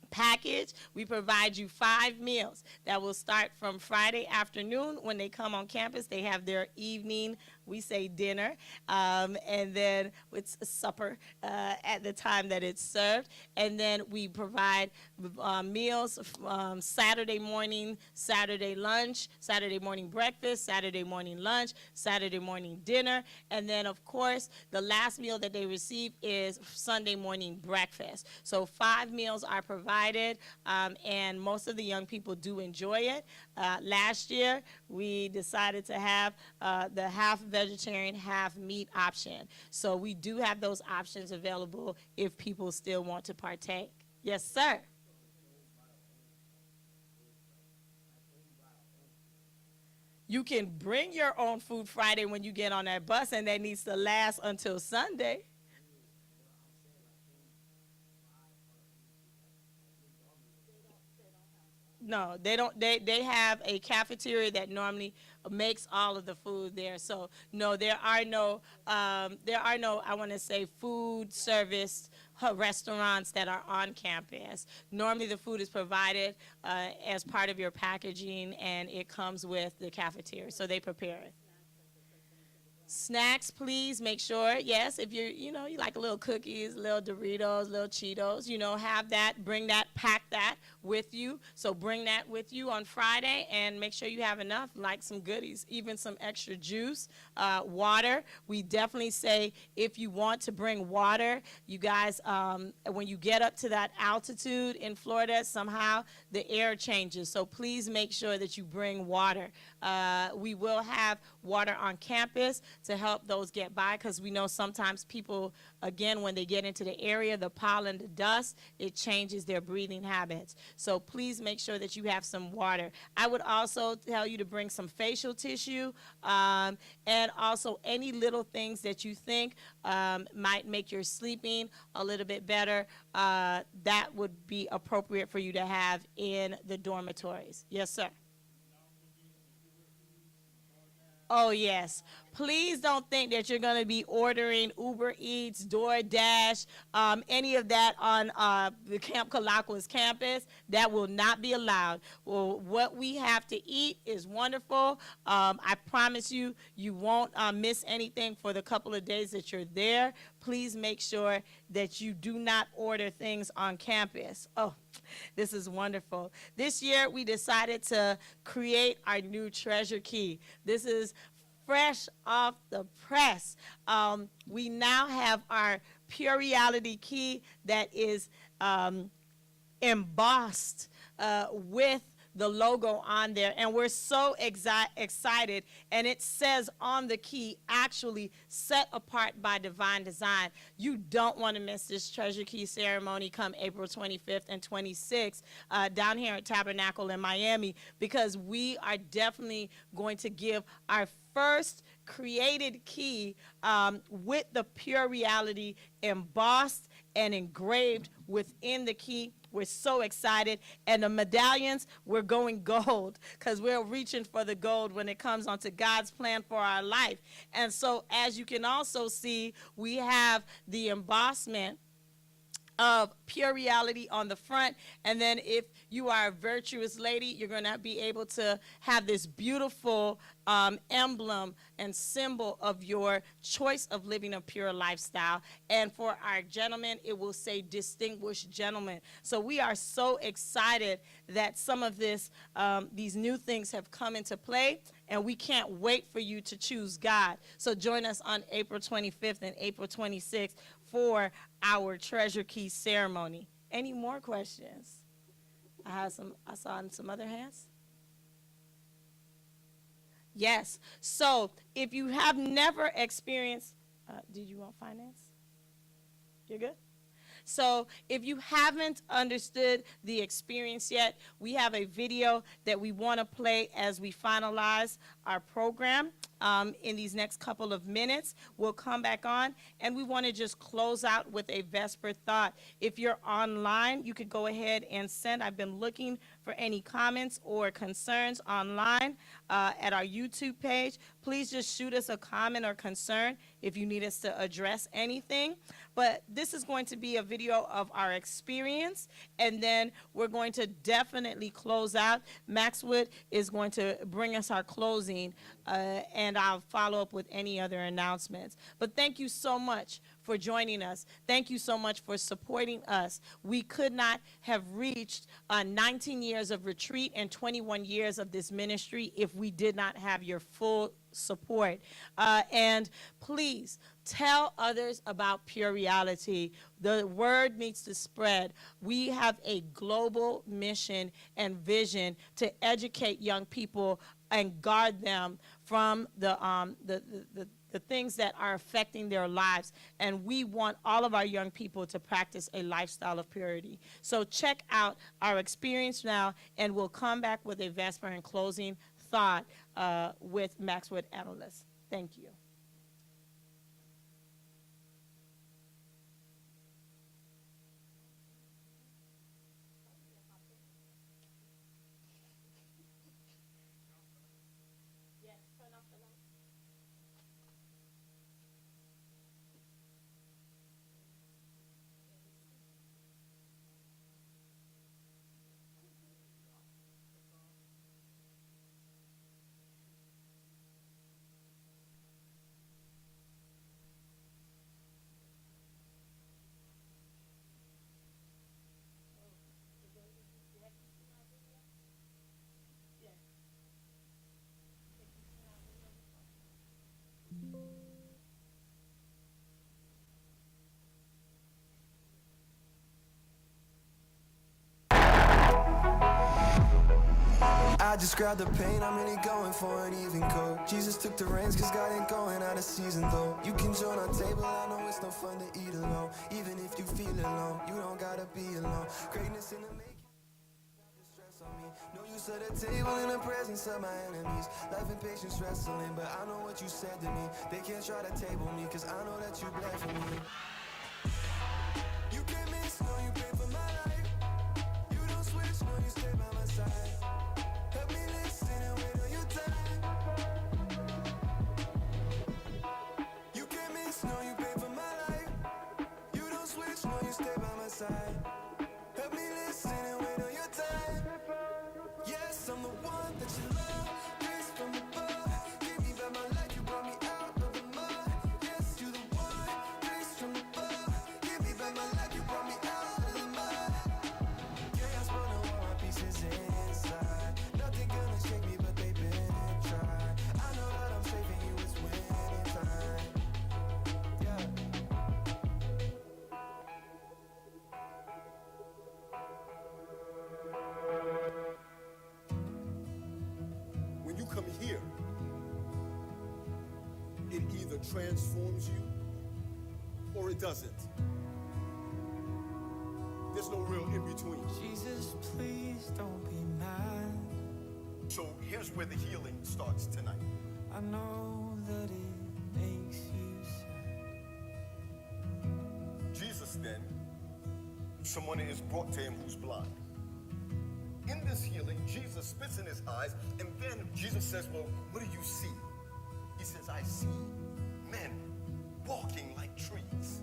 package, we provide you 5 meals that will start from Friday afternoon. When they come on campus, they have their evening, we say dinner, and then it's supper at the time that it's served. And then we provide meals Saturday morning, Saturday lunch, Saturday morning breakfast, Saturday morning lunch, Saturday morning dinner. And then, of course, the last meal that they receive is Sunday morning breakfast. So 5 meals are provided, and most of the young people do enjoy it. Last year, we decided to have the half vegetarian, half meat option. So we do have those options available if people still want to partake. Yes, sir. You can bring your own food Friday when you get on that bus, and that needs to last until Sunday. No, they don't. They have a cafeteria that normally makes all of the food there. So no, there are no. I want to say food service restaurants that are on campus. Normally, the food is provided as part of your packaging, and it comes with the cafeteria. So they prepare it. Snacks, please make sure, yes, if you like a little cookies, little Doritos, little Cheetos, have that, bring that, pack that with you. So bring that with you on Friday and make sure you have enough, like some goodies, even some extra juice, water. We definitely say if you want to bring water, you guys, when you get up to that altitude in Florida, somehow the air changes. So please make sure that you bring water. We will have water on campus to help those get by, because we know sometimes people, again, when they get into the area, the pollen, the dust, it changes their breathing habits. So please make sure that you have some water. I would also tell you to bring some facial tissue, and also any little things that you think might make your sleeping a little bit better. That would be appropriate for you to have in the dormitories. Yes, sir. Oh, yes. Please don't think that you're going to be ordering Uber Eats, DoorDash, any of that on the Camp Calacuas campus. That will not be allowed. Well, what we have to eat is wonderful. I promise you, you won't miss anything for the couple of days that you're there. Please make sure that you do not order things on campus. Oh, this is wonderful. This year, we decided to create our new treasure key. This is fresh off the press. We now have our Pure Reality key that is embossed with the logo on there, and we're so excited. And it says on the key, actually set apart by divine design. You don't want to miss this treasure key ceremony come April 25th and 26th down here at Tabernacle in Miami, because we are definitely going to give our first created key with the Pure Reality embossed and engraved within the key. We're so excited. And the medallions, we're going gold, because we're reaching for the gold when it comes onto God's plan for our life. And so, as you can also see, we have the embossment of Pure Reality on the front. And then if you are a virtuous lady, you're going to be able to have this beautiful emblem and symbol of your choice of living a pure lifestyle. And for our gentlemen, it will say distinguished gentleman. So we are so excited that some of these new things have come into play, and we can't wait for you to choose God. So join us on April 25th and April 26th for our treasure key ceremony. Any more questions? I saw some other hands. Yes. So if you have never experienced, did you want finance? You're good? So if you haven't understood the experience yet, we have a video that we want to play as we finalize our program in these next couple of minutes. We'll come back on, and we want to just close out with a Vesper thought. If you're online, you could go ahead and send. I've been looking for any comments or concerns online at our YouTube page. Please just shoot us a comment or concern if you need us to address anything. But this is going to be a video of our experience, and then we're going to definitely close out. Maxwood is going to bring us our closing, and I'll follow up with any other announcements. But thank you so much for joining us. Thank you so much for supporting us. We could not have reached 19 years of retreat and 21 years of this ministry if we did not have your full support. And please tell others about Pure Reality. The word needs to spread. We have a global mission and vision to educate young people and guard them from the things that are affecting their lives. And we want all of our young people to practice a lifestyle of purity. So check out our experience now, and we'll come back with a Vesper and closing thought with Maxwood Analyst. Thank you. I just grabbed the pain, I'm really going for an even code. Jesus took the reins, cause God ain't going out of season though. You can join our table, I know it's no fun to eat alone. Even if you feel alone, you don't gotta be alone. Greatness in the making, stress on me. No use at the table in the presence of my enemies. Life and patience wrestling, but I know what you said to me. They can't try to table me, cause I know that you bled for me. You can't miss, no, you pay for my life. You don't switch, no, you stay by my side. Help me listen and wait on your time. inside. Help me listen and wait on your time. Yes, I'm the one that you love. Grace from above. Give me back my life, you brought me out of the mud. Yes, you're the one. Grace from above. Give me back my life, you brought me out of the mud. Yeah, I spun all my pieces inside. Nothing gonna shake me, but they've been tried. I know that I'm saving you, it's winning time. Yeah. When you come here, it either transforms you or it doesn't. There's no real in between. Jesus, please don't be mad. So here's where the healing starts tonight. I know that it makes you sad. Jesus then, someone is brought to him who's blind. In this healing, Jesus spits in his eyes, and then Jesus says, well, what do you see? He says, I see men walking like trees.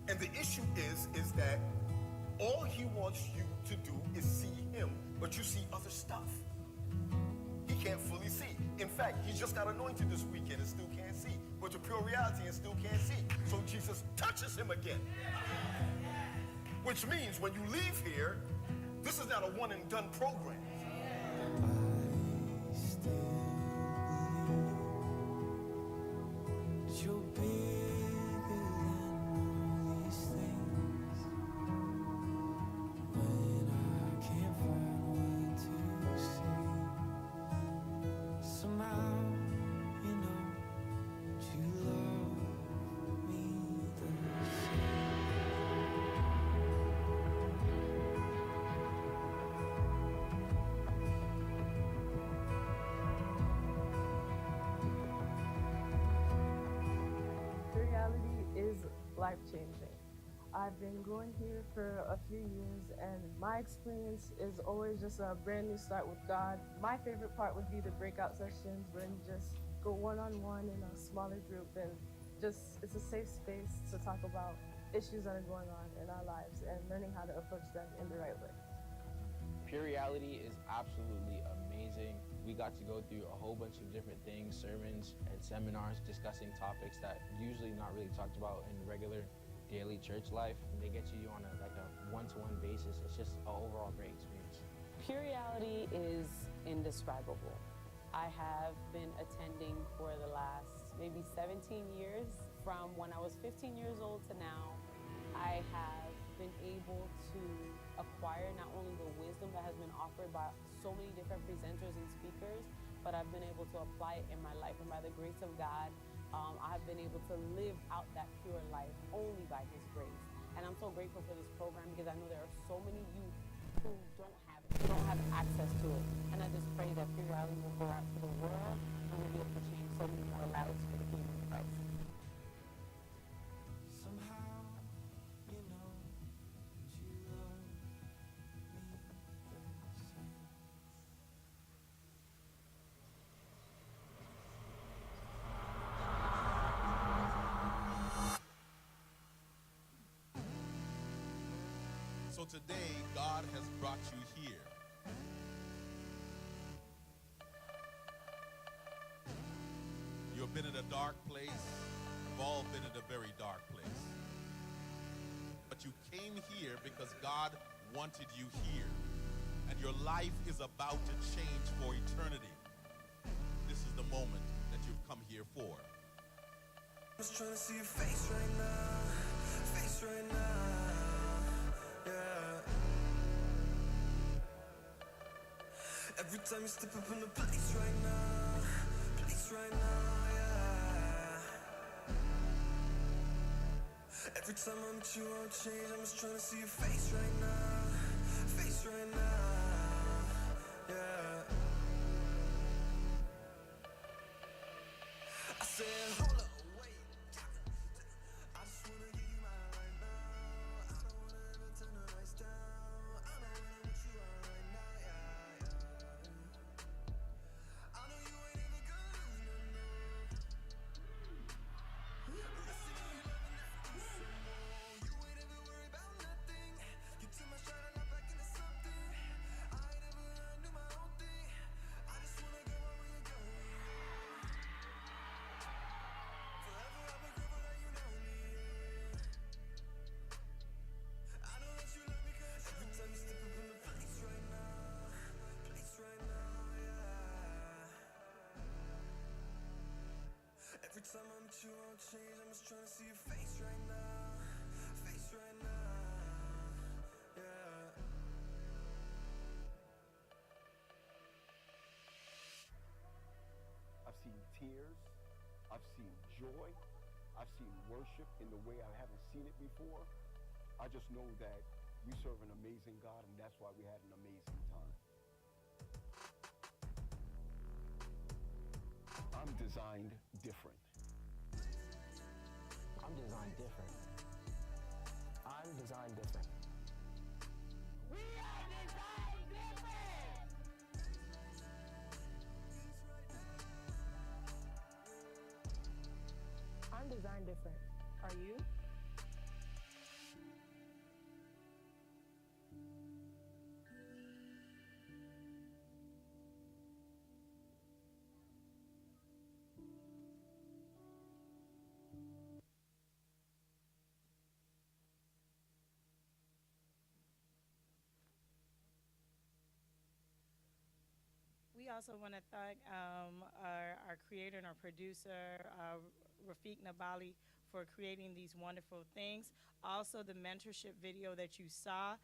And the issue is that all he wants you to do is see him, but you see other stuff. He can't fully see. In fact, he just got anointed this weekend and still can't see. But to pure reality and still can't see. So Jesus touches him again. Which means when you leave here, this is not a one and done program. I still believe that you're bigger than all these things. When I can't find what to say, somehow you know that you love me the same. Reality is life-changing. I've been going here for a few years, and my experience is always just a brand new start with God. My favorite part would be the breakout sessions where you just go one-on-one in a smaller group, and just it's a safe space to talk about issues that are going on in our lives and learning how to approach them in the right way. Pure Reality is absolutely amazing. We got to go through a whole bunch of different things, sermons and seminars discussing topics that usually not really talked about in regular daily church life. They get you on a one-to-one basis. It's just an overall great experience. Pure Reality is indescribable. I have been attending for the last maybe 17 years. From when I was 15 years old to now, I have been able to acquire not only the wisdom that has been offered by so many different presenters and speakers, but I've been able to apply it in my life. And by the grace of God, I have been able to live out that pure life only by His grace. And I'm so grateful for this program because I know there are so many youth who don't have it, who don't have access to it. And I just pray that Pure Reality will go out to the world and will be able to change so many more lives for the kingdom of Christ. Somehow, you know that you love me the same. So today, God has brought you here. You've been in a dark place. We've all been in a very dark place. But you came here because God wanted you here. And your life is about to change for eternity. This is the moment that you've come here for. I'm just trying to see your face right now, yeah. Every time you step up in the place right now, yeah. Every time I'm with you, I'll change. I'm just trying to see your face right now, yeah. I said, hold up, wait. I just wanna give you mine right now. I don't wanna ever turn the lights down. I know when I'm with you right now, yeah. I know you ain't ever gonna lose, no. Resting on your love and never do some more. You ain't ever worry about nothing. you won't change. I'm just trying to see your face right now. Face right now. Yeah. I've seen tears. I've seen joy. I've seen worship in the way I haven't seen it before. I just know that we serve an amazing God, and that's why we had an amazing time. I'm designed different. I'm designed different. I'm designed different. We are designed different. I'm designed different. Are you? We also want to thank our creator and our producer, Rafiq Nabali, for creating these wonderful things. Also, the mentorship video that you saw,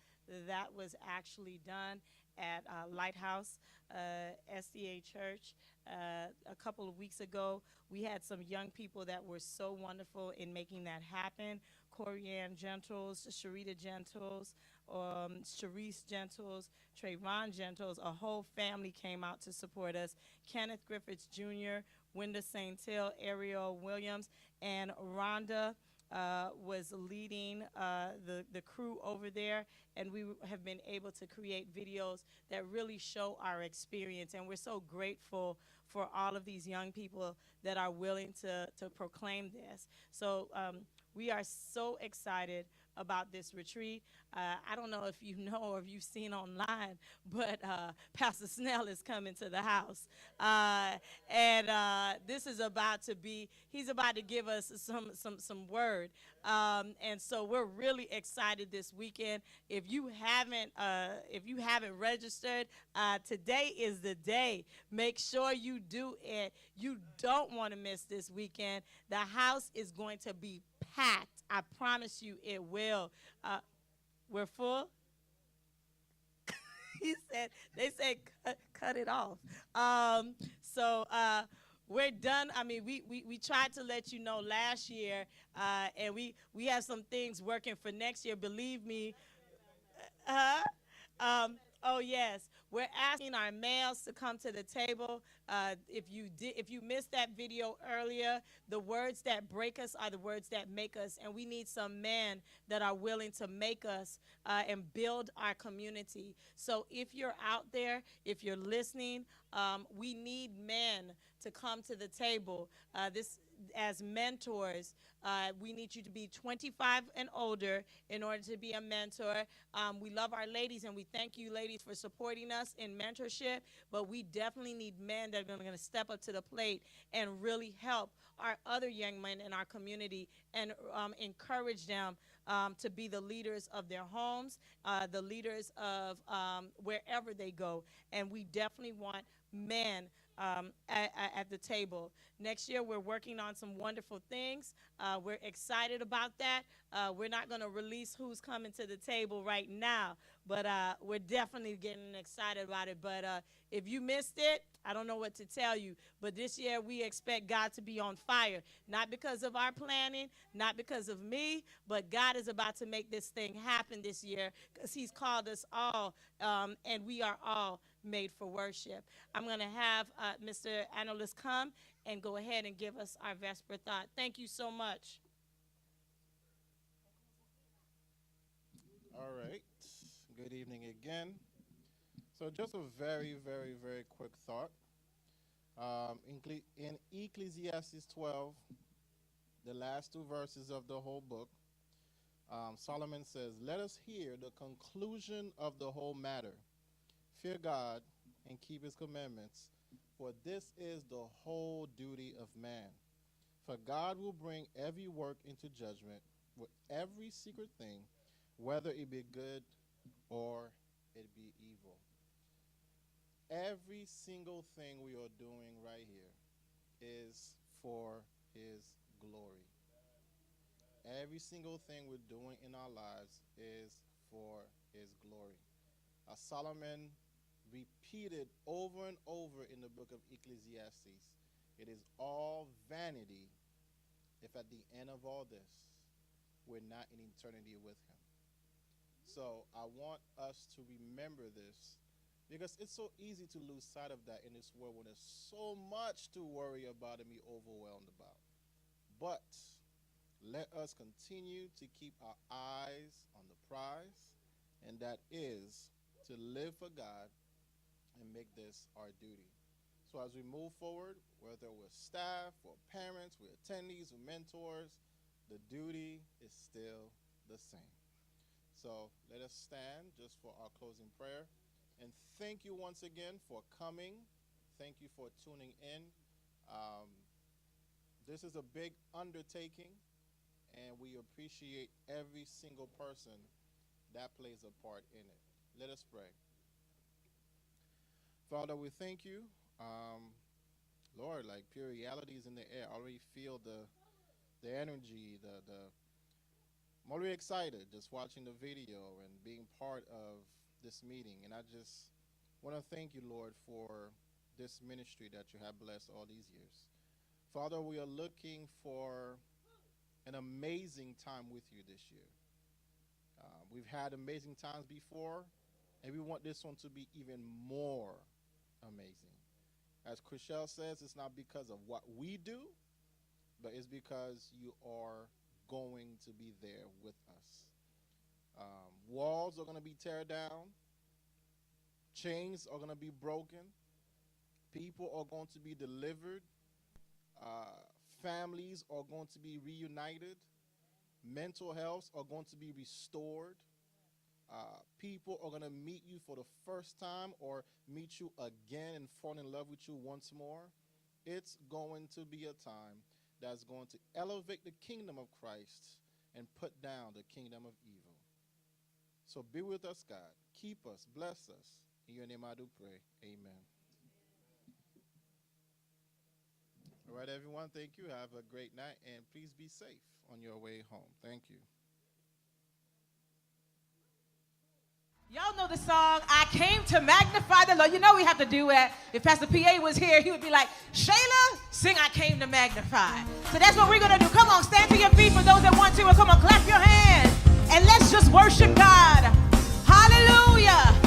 that was actually done at Lighthouse SDA Church a couple of weeks ago. We had some young people that were so wonderful in making that happen. Corianne Gentles, Sharita Gentles, Sharice Gentles, Trayvon Gentles, a whole family came out to support us. Kenneth Griffiths Jr., Wenda St. Hill, Ariel Williams, and Rhonda was leading the crew over there, and we have been able to create videos that really show our experience, and we're so grateful for all of these young people that are willing to proclaim this. So we are so excited about this retreat. I don't know if you know or if you've seen online, but Pastor Snell is coming to the house. This is about to be, he's about to give us some word. And so we're really excited this weekend. If you haven't registered, today is the day. Make sure you do it. You don't want to miss this weekend. The house is going to be packed. I promise you it will. We're full. They said cut it off. We're done. I mean, we tried to let you know last year, and we have some things working for next year. Believe me. Oh yes, we're asking our males to come to the table. If you missed that video earlier, the words that break us are the words that make us, and we need some men that are willing to make us and build our community. So if you're out there, if you're listening, we need men to come to the table. As mentors, we need you to be 25 and older in order to be a mentor. We love our ladies, and we thank you, ladies, for supporting us in mentorship, but we definitely need men that are going to step up to the plate and really help our other young men in our community and encourage them to be the leaders of their homes, the leaders of wherever they go. And we definitely want men at the table. Next year, we're working on some wonderful things. We're excited about that. We're not going to release who's coming to the table right now, but we're definitely getting excited about it. But if you missed it, I don't know what to tell you. But this year, we expect God to be on fire, not because of our planning, not because of me, but God is about to make this thing happen this year because he's called us all, and we are all made for worship. I'm going to have Mr. Analyst come and go ahead and give us our Vesper thought. Thank you so much. All right. Good evening again. So just a very, very, very quick thought. In Ecclesiastes 12, the last two verses of the whole book, Solomon says, "Let us hear the conclusion of the whole matter. Fear God and keep his commandments, for this is the whole duty of man. For God will bring every work into judgment with every secret thing, whether it be good or it be evil." Every single thing we are doing right here is for his glory. Every single thing we're doing in our lives is for his glory. As Solomon repeated over and over in the book of Ecclesiastes, it is all vanity if at the end of all this, we're not in eternity with him. So I want us to remember this, because it's so easy to lose sight of that in this world when there's so much to worry about and be overwhelmed about. But let us continue to keep our eyes on the prize, and that is to live for God and make this our duty. So as we move forward, whether we're staff or parents, we're attendees or mentors, the duty is still the same. So let us stand just for our closing prayer. And thank you once again for coming. Thank you for tuning in. This is a big undertaking, and we appreciate every single person that plays a part in it. Let us pray. Father, we thank you. Lord, like pure reality is in the air. I already feel the energy, I'm already excited just watching the video and being part of this meeting. And I just want to thank you, Lord, for this ministry that you have blessed all these years. Father, we are looking for an amazing time with you this year. We've had amazing times before, and we want this one to be even more amazing. As Chriselle says, it's not because of what we do, but it's because you are going to be there with us. Walls are going to be teared down. Chains are going to be broken. People are going to be delivered. Families are going to be reunited. Mental health are going to be restored. People are going to meet you for the first time or meet you again and fall in love with you once more. It's going to be a time that's going to elevate the kingdom of Christ and put down the kingdom of evil. So be with us, God. Keep us, bless us. In your name I do pray. Amen. All right, everyone, thank you. Have a great night, and please be safe on your way home. Thank you. Y'all know the song, I Came to Magnify the Lord. You know we have to do it. If Pastor P.A. was here, he would be like, Shayla, sing I Came to Magnify. So that's what we're going to do. Come on, stand to your feet for those that want to, and come on, clap your hands. And let's just worship God. Hallelujah.